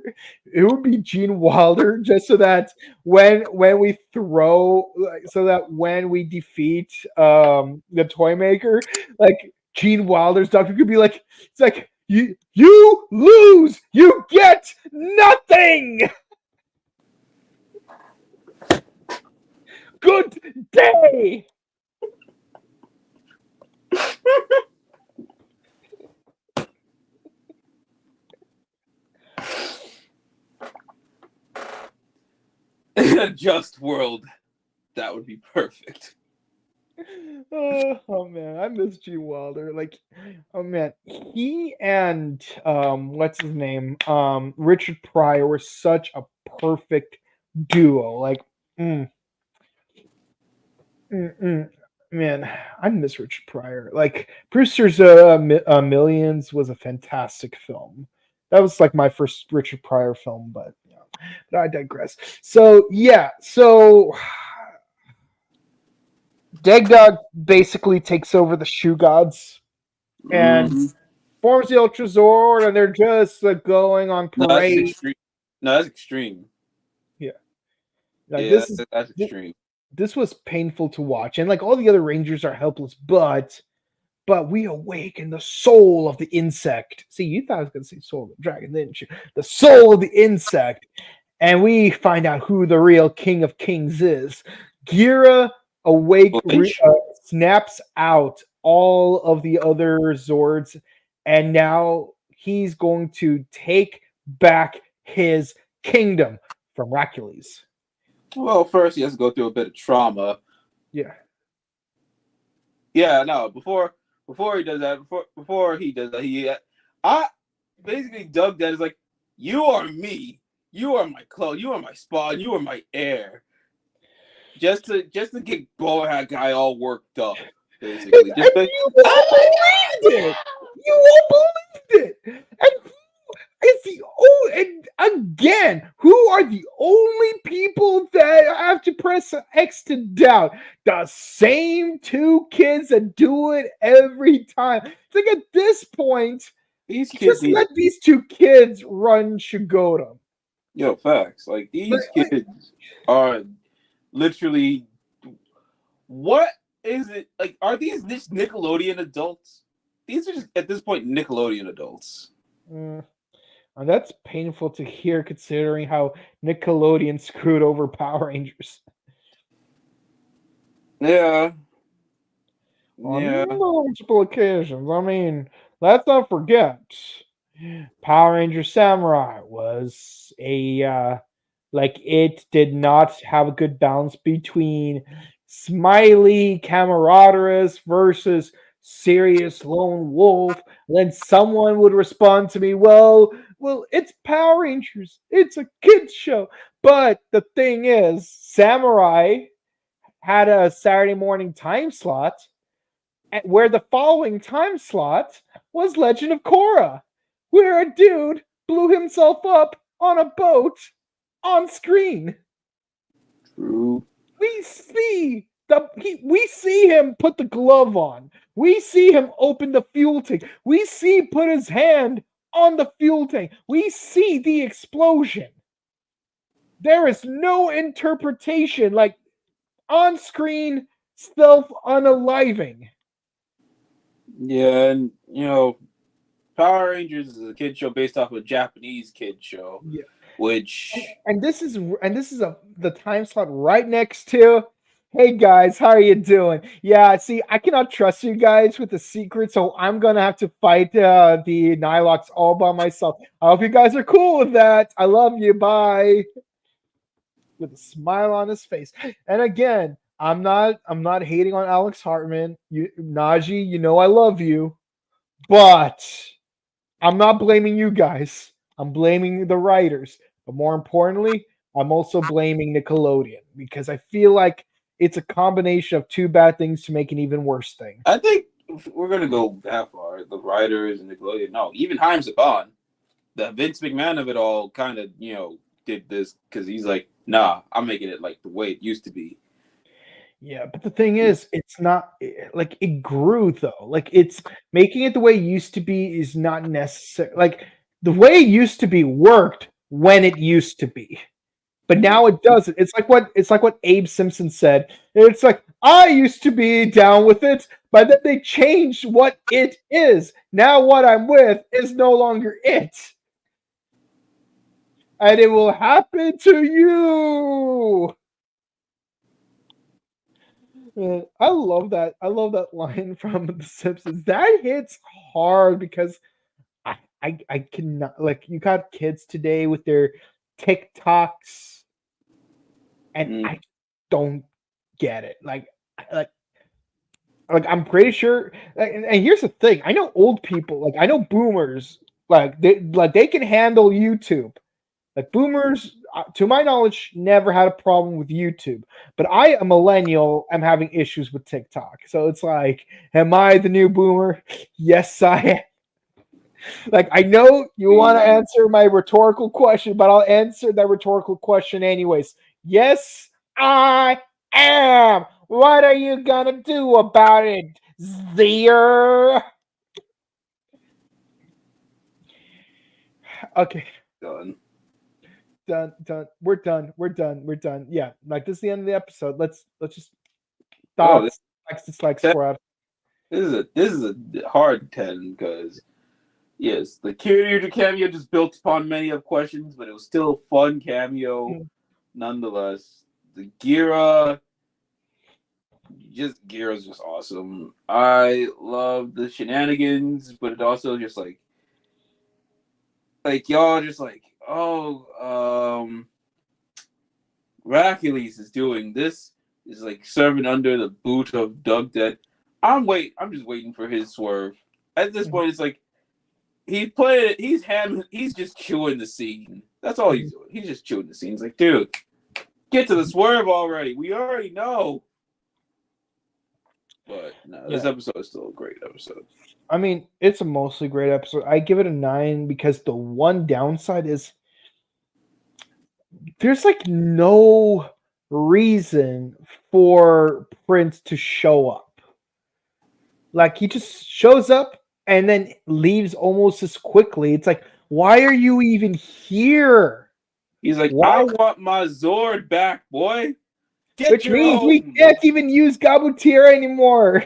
it would be Gene Wilder. Just so that when we throw, so that when we defeat the toy maker, like Gene Wilder's Doctor could be like, it's like you lose, you get nothing. Good day. In a just world, that would be perfect. Oh man, I miss Gene Wilder. Like, oh man, he and what's his name? Richard Pryor were such a perfect duo. Like, mm, man, I miss Richard Pryor. Like, Brewster's Millions was a fantastic film. That was like my first Richard Pryor film, but but I digress. So yeah, so Dag Dog basically takes over the Shoe Gods and forms the Ultra Zord, and they're just going on parade. No, that's extreme. Yeah, like, yeah, that's extreme. This was painful to watch, and like all the other Rangers are helpless, but we awaken the soul of the insect. See, you thought I was going to say soul of the dragon, didn't you? The soul of the insect, and we find out who the real King of Kings is. Gira snaps out all of the other Zords, and now he's going to take back his kingdom from Racules. Well, first he has to go through a bit of trauma. Yeah. Yeah, no, before he does that, I basically dubbed that as like, you are me, you are my clone, you are my spawn, you are my heir. Just to get Bowler Hat Guy all worked up, basically. You won't believe it. You won't believe it. And who are the only people that have to press X to doubt? The same two kids that do it every time. It's like, at this point, let these two kids run Shigoda. Yo, facts. Like, these kids are literally, what is it? Like, are these just Nickelodeon adults? These are just, at this point, Nickelodeon adults. And that's painful to hear, considering how Nickelodeon screwed over Power Rangers. Yeah. On multiple occasions. I mean, let's not forget, Power Ranger Samurai was it did not have a good balance between smiley camaraderie versus serious lone wolf. And then someone would respond to me, well, it's Power Rangers, it's a kids show. But the thing is, Samurai had a Saturday morning time slot, where the following time slot was Legend of Korra, where a dude blew himself up on a boat on screen. True. We see him put the glove on. We see him open the fuel tank. We see put his hand on the fuel tank. We see the explosion. There is no interpretation, like on-screen self-unaliving. Yeah, and Power Rangers is a kid show based off a Japanese kid show. Yeah. Which this is the time slot right next to, hey guys, how are you doing? Yeah, see, I cannot trust you guys with the secret, so I'm gonna have to fight the Nilox all by myself. I hope you guys are cool with that. I love you. Bye. With a smile on his face. And again, I'm not hating on Alex Hartman. Najee, I love you, but I'm not blaming you guys. I'm blaming the writers. But more importantly, I'm also blaming Nickelodeon, because I feel like it's a combination of two bad things to make an even worse thing. I think if we're going to go that far, the writers and Nickelodeon, no, even Haim Saban, the Vince McMahon of it all, kind of, did this because he's like, nah, I'm making it like the way it used to be. Yeah, but the thing is, it's not like it grew though. Like it's making it the way it used to be is not necessary. Like the way it used to be worked when it used to be. But now it doesn't. It's like what Abe Simpson said. It's like I used to be down with it, but then they changed what it is. Now what I'm with is no longer it. And it will happen to you. I love that. I love that line from The Simpsons. That hits hard because I cannot, like, you got kids today with their TikToks, and I don't get it. Like I'm pretty sure. And here's the thing: I know old people, like I know boomers, like they can handle YouTube. Like boomers, to my knowledge, never had a problem with YouTube. But I, a millennial, am having issues with TikTok. So it's like, am I the new boomer? Yes, I am. Like, I know you want to answer my rhetorical question, but I'll answer that rhetorical question anyways. Yes, I am. What are you gonna do about it, Zier? Okay. Done. We're done. Yeah, like this is the end of the episode. Let's just thoughts, likes, dislikes for us. This is a hard 10 because yes, the Kiryu cameo just built upon many of questions, but it was still a fun cameo nonetheless. The Gira, Gira's just awesome. I love the shenanigans, but it also just like y'all just like, Hercules is doing this, is like serving under the boot of Doug that I'm just waiting for his swerve. At this point, it's like he's just chewing the scene. That's all he's doing. He's just chewing the scene. It's like, dude, get to the swerve already. We already know. But no, this episode is still a great episode. I mean, it's a mostly great episode. I give it a 9 because the one downside is there's like no reason for Prince to show up. Like he just shows up and then leaves almost as quickly. It's like, why are you even here? He's like, I want my Zord back, boy. Which means we can't even use Gabutira anymore.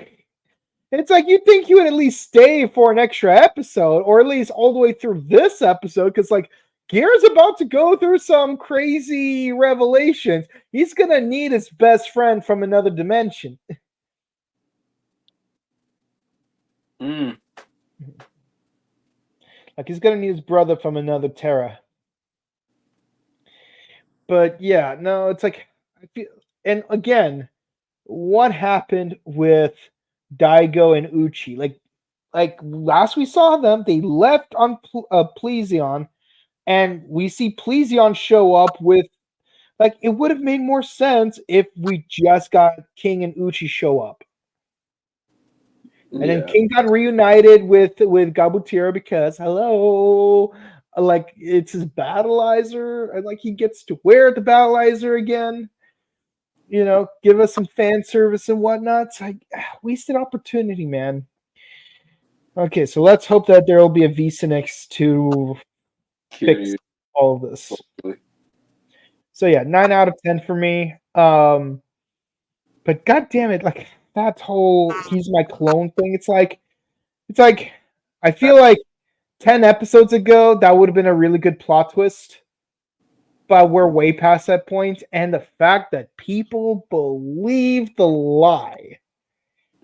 It's like you'd think he would at least stay for an extra episode, or at least all the way through this episode, because like Gear's about to go through some crazy revelations. He's gonna need his best friend from another dimension. Like he's gonna need his brother from another Terra. But yeah, no, it's like I feel, and again, what happened with Daigo and Uchi? Like last we saw them, they left on Plesion, and we see Plesion show up with, like, it would have made more sense if we just got King and Uchi show up. And then King got reunited with Gabutira because hello, like it's his battleizer, and like he gets to wear the battleizer again. You know, give us some fan service and whatnot. It's like wasted opportunity, man. Okay, so let's hope that there will be a VSynX to fix all of this. So yeah, 9 out of 10 for me. But god damn it, like that whole he's my clone thing. It's like I feel like 10 episodes ago that would have been a really good plot twist. But we're way past that point, and the fact that people believe the lie.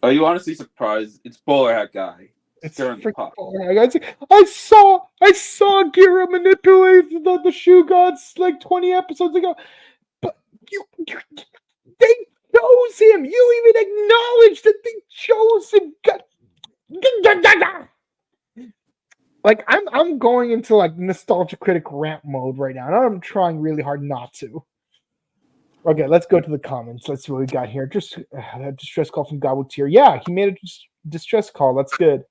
Are you honestly surprised? It's Bowler Hat Guy. It's freaking I saw Gira manipulate the shoe gods like 20 episodes ago, but they chose him. You even acknowledged that they chose him. Like I'm going into like nostalgia critic rant mode right now, and I'm trying really hard not to. Okay, let's go to the comments. Let's see what we got here. Just a distress call from Gabutier. Yeah, he made a distress call. That's good.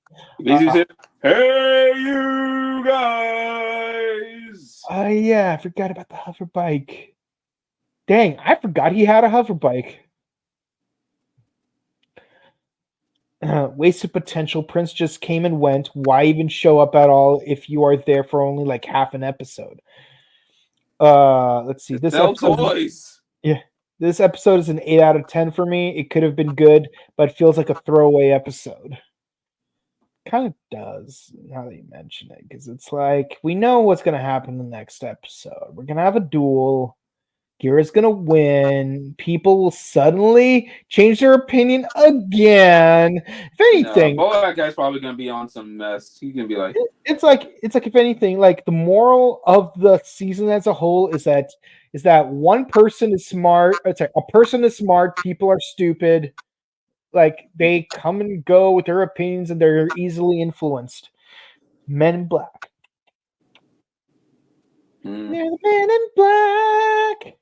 Hey, you guys! Oh yeah, I forgot about the hover bike. Dang, I forgot he had a hover bike. Wasted potential. Prince just came and went. Why even show up at all if you are there for only like half an episode? Let's see. Sell toys. This episode is an 8 out of 10 for me. It could have been good, but feels like a throwaway episode. Kind of does, now that you mention it, because it's like we know what's going to happen in the next episode. We're going to have a duel. Kira's going to win. People will suddenly change their opinion again. If anything, that guy's probably going to be on some mess. He's going to be like, it's like if anything, like the moral of the season as a whole is that one person is smart. It's like a person is smart. People are stupid. Like they come and go with their opinions, and they're easily influenced. Men in Black. They're the Men in Black.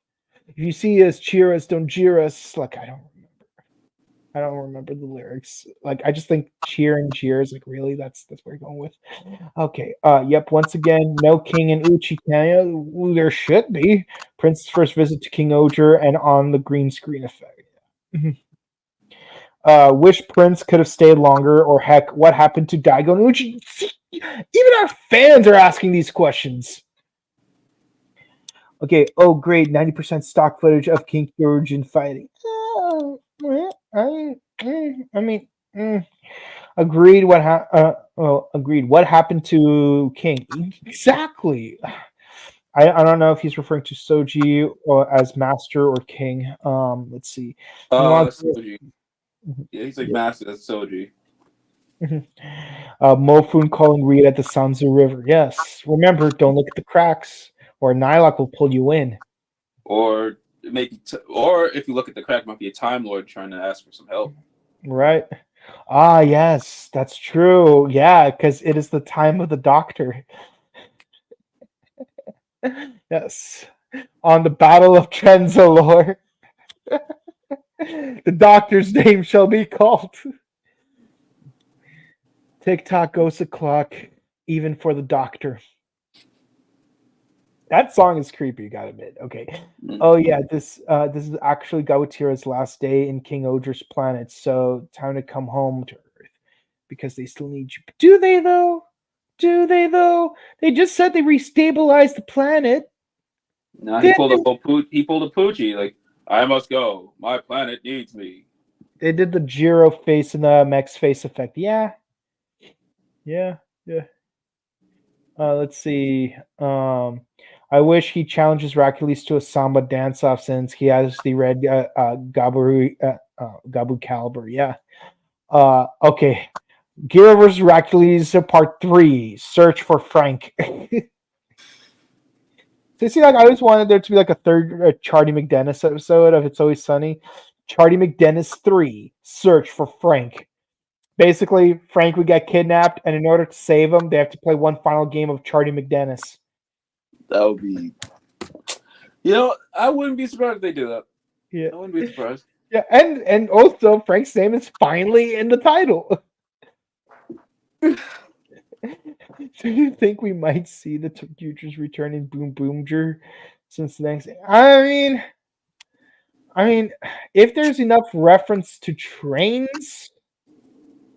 If you see us, cheer us, don't jeer us. Like I don't remember the lyrics. Like I just think cheer and jeers. Like really, that's what we're going with. Okay. Yep. Once again, no King and Uchi cameo. There should be. Prince's first visit to KingOhger and on the green screen effect. Wish Prince could have stayed longer, or heck, what happened to Daigo and Uchi? Even our fans are asking these questions. Okay. Oh, great. 90% stock footage of King Kyojin fighting. Agreed. Agreed. What happened to King? Exactly. I don't know if he's referring to Soji or as master or king. Let's see. Soji. Yeah, he's like master. That's Soji. Mofun calling Reed at the Sanzu River. Yes. Remember, don't look at the cracks, or Nylok will pull you in. Or if you look at the crack, it might be a Time Lord trying to ask for some help. Right. Ah, yes, that's true. Yeah, because it is the time of the Doctor. Yes. On the Battle of Trenzalore. The Doctor's name shall be called. TikTok goes a clock, even for the Doctor. That song is creepy, gotta admit. Okay. Oh yeah, this is actually Gawatira's last day in KingOhger's planet, so time to come home to Earth because they still need you. Do they though? They just said they restabilized the planet. No, he pulled a Poochie. Like, I must go. My planet needs me. They did the Jiro face and the Mex face effect. Yeah. Let's see. I wish he challenges Hercules to a samba dance-off since he has the red Gabu caliber. Yeah. Okay. Gira vs. Hercules Part 3. Search for Frank. So you see, like I always wanted there to be like a third Charlie McDennis episode of It's Always Sunny. Charlie McDennis 3. Search for Frank. Basically, Frank would get kidnapped, and in order to save him, they have to play one final game of Charlie McDennis. That would be... I wouldn't be surprised if they do that. Yeah. I wouldn't be surprised. Yeah, and also, Frank's name is finally in the title. Do you think we might see the futures return in Boom Boomger since the next... I mean, if there's enough reference to trains,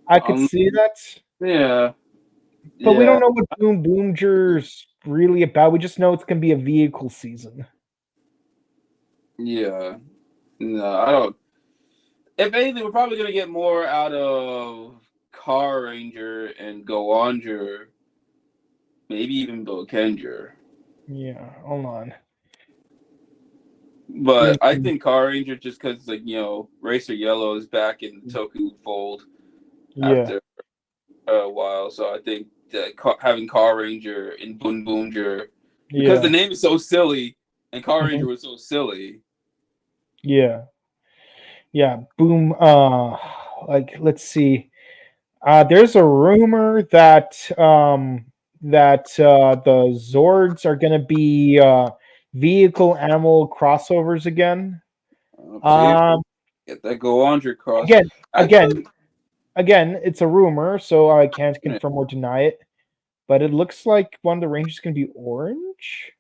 I could see that. Yeah. But we don't know what Boom Boomger's really about. We just know it's going to be a vehicle season. Yeah. No, I don't. If anything, we're probably going to get more out of Car Ranger and Goanger. Maybe even Bokenger. Yeah, hold on. But I think Car Ranger, just because, Racer Yellow is back in the Toku fold after a while. So I think that having Car Ranger in Boom Boomger, because the name is so silly, and Car Ranger was so silly. Yeah. Boom. Let's see. There's a rumor that the Zords are going to be vehicle animal crossovers again. Get that Goanger cross again. It's a rumor, so I can't confirm or deny it. But it looks like one of the Rangers is going to be orange.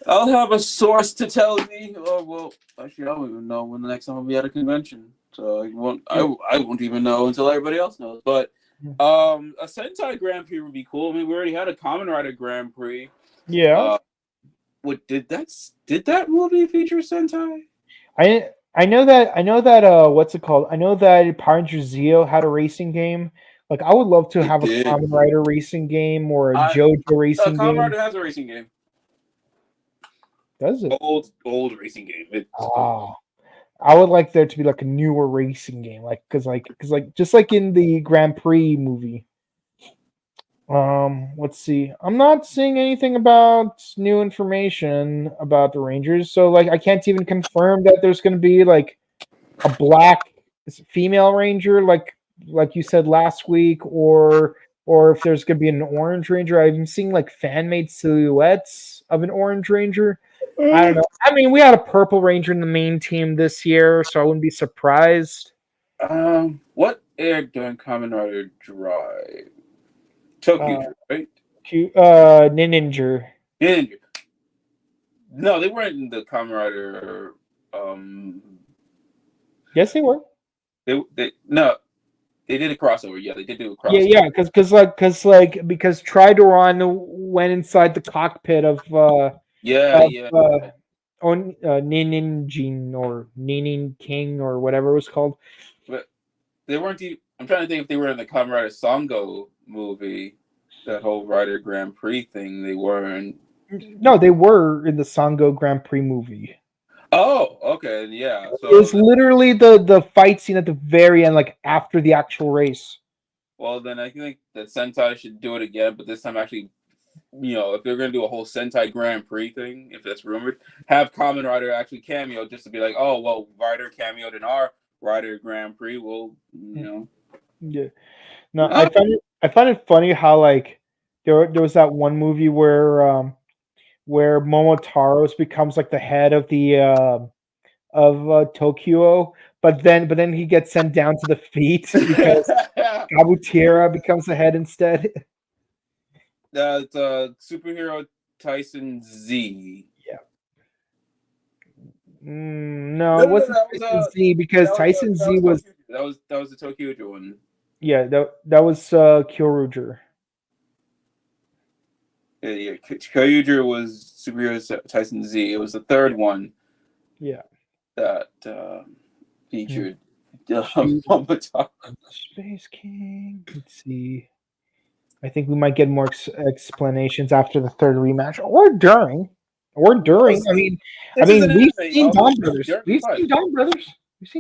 I'll have a source to tell me. Oh well, actually, I don't even know when the next time I'll be at a convention. So I won't even know until everybody else knows. But a Sentai Grand Prix would be cool. I mean, we already had a Kamen Rider Grand Prix. Yeah. What did that movie feature Sentai? I know that what's it called? I know that Power Rangers Zeo had a racing game. Like I would love to have a Kamen Rider racing game or a JoJo racing game. Kamen Rider has a racing game. Does it? Old racing game. I would like there to be like a newer racing game, because just like in the Grand Prix movie. Let's see. I'm not seeing anything about new information about the Rangers, so like I can't even confirm that there's going to be like a black female Ranger, like you said last week, or if there's going to be an orange Ranger. I'm seeing like fan made silhouettes of an orange Ranger. I don't know. I mean, we had a purple Ranger in the main team this year, so I wouldn't be surprised. What aired during Kamen Rider Drive? Tokyo, right? Ninja. Ninja. No, they weren't in the Kamen Rider. Yes, they were. They did a crossover. Yeah, they did do a crossover. Yeah, because Tridoron went inside the cockpit of Ninjin or Ninin King or whatever it was called. But they weren't. I'm trying to think if they were in the Kamen Rider Sango movie, that whole Rider Grand Prix thing. They weren't. No, they were in the Sango Grand Prix movie. Oh, okay, yeah. So it's literally the fight scene at the very end, like after the actual race. Well, then I think that Sentai should do it again, but this time actually, if they're going to do a whole Sentai Grand Prix thing, if that's rumored, have Kamen Rider actually cameo just to be like, oh, well, Rider cameoed in our Rider Grand Prix. Well, Yeah. No, I find it funny how like there was that one movie where Momotaro's becomes like the head of the Tokyo, but then he gets sent down to the feet because Kabutira becomes the head instead. That's Superhero Tyson Z. Yeah. No, it wasn't Tyson Z because Tyson Z was that was the Tokyo one. Yeah, that was Kyoruger. Yeah, Kyuger was Superhero Tyson Z. It was the third one. Yeah. That featured Space King. Let's see. I think we might get more explanations after the third rematch, or during. I mean, we've seen Dawn Brothers. We've seen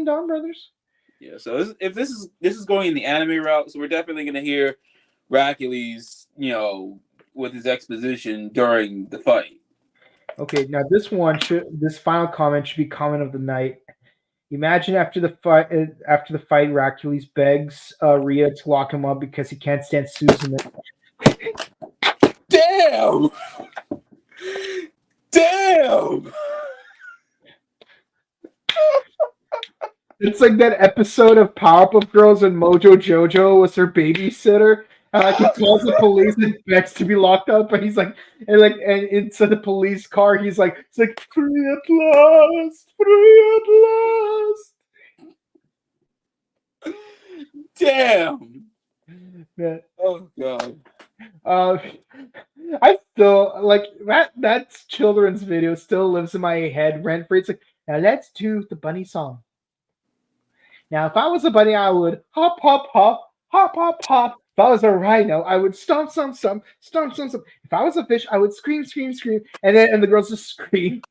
Dawn Brothers. Yeah. So if this is going in the anime route, so we're definitely going to hear Hercules, with his exposition during the fight. Okay, now this final comment should be comment of the night. Imagine after the fight, Hercules begs Rhea to lock him up because he can't stand Susan. Damn! It's like that episode of Powerpuff Girls when Mojo Jojo was her babysitter. He calls the police and begs to be locked up, and he's like, and inside the police car, he's like, free at last, free at last. Damn. Yeah. Oh god. I still like that children's video still lives in my head rent free. It's like, now let's do the bunny song. Now, if I was a bunny, I would hop, hop, hop, hop, hop, hop. If I was a rhino, I would stomp, stomp, stomp, stomp, stomp, stomp. If I was a fish, I would scream, scream, scream, and the girls just scream.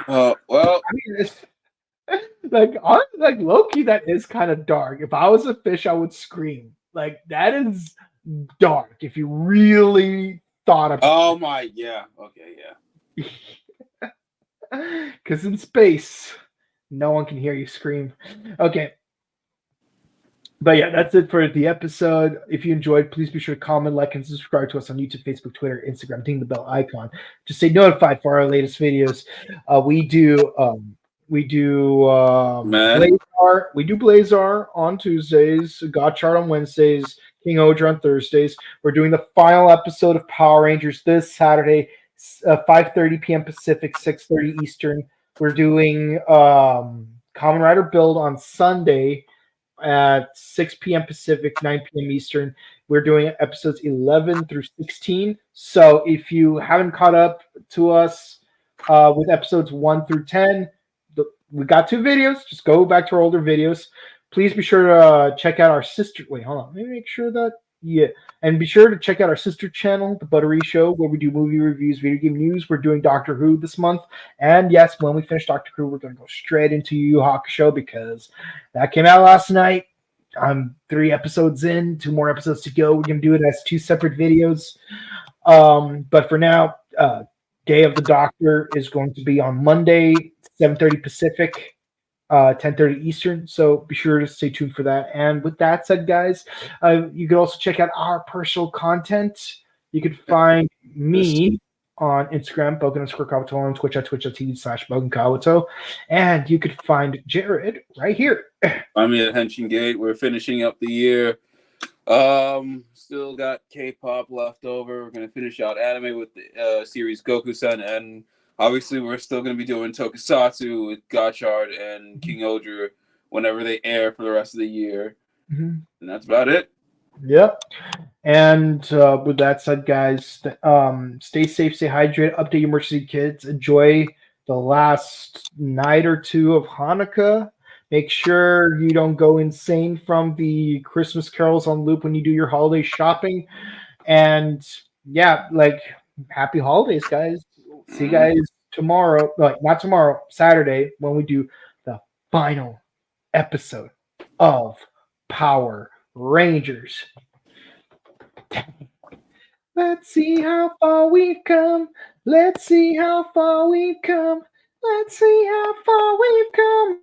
Well, I mean, it's like Loki. That is kind of dark. If I was a fish, I would scream. Like that is dark. If you really thought about. Oh my, yeah, okay, yeah. Because in space, no one can hear you scream. Okay. But yeah, that's it for the episode. If you enjoyed, please be sure to comment, like, and subscribe to us on YouTube, Facebook, Twitter, Instagram. Ding the bell icon. Just stay notified for our latest videos. We do Blazar on Tuesdays, Gotchard on Wednesdays, KingOhger on Thursdays. We're doing the final episode of Power Rangers this Saturday, 5:30 p.m. Pacific, 6:30 Eastern. We're doing Kamen Rider Build on Sunday at 6 p.m. Pacific, 9 p.m. Eastern. We're doing episodes 11 through 16. So if you haven't caught up to us with episodes 1 through 10, we got 2 videos. Just go back to our older videos. Please be sure to check out our sister. Wait, hold on. Let me make sure that. Yeah. And be sure to check out our sister channel, The Buttery Show, where we do movie reviews, video game news. We're doing Doctor Who this month. And yes, when we finish Doctor Who, we're going to go straight into Yu Yu Hakusho because that came out last night. I'm 3 episodes in, 2 more episodes to go. We're going to do it as 2 separate videos. But for now, Day of the Doctor is going to be on Monday, 7:30 Pacific. 10:30 Eastern, so be sure to stay tuned for that. And with that said, guys, you can also check out our personal content. You can find me on Instagram, Bogan_Kawato, on Twitch at twitch.tv/BoganKawato, and you could find Jared right here. I'm at Henshin Gate. We're finishing up the year. Still got K-pop left over. We're gonna finish out anime with the series Goku-san, and obviously we're still gonna be doing Tokusatsu with Gotchard and KingOhger whenever they air for the rest of the year. And that's about it. Yep. And with that said, guys, stay safe, stay hydrated, update your emergency kits, enjoy the last night or 2 of Hanukkah. Make sure you don't go insane from the Christmas carols on loop when you do your holiday shopping. And yeah, like, happy holidays, guys. See you guys tomorrow. Like, not tomorrow, Saturday, when we do the final episode of Power Rangers. Let's see how far we've come. Let's see how far we've come. Let's see how far we've come.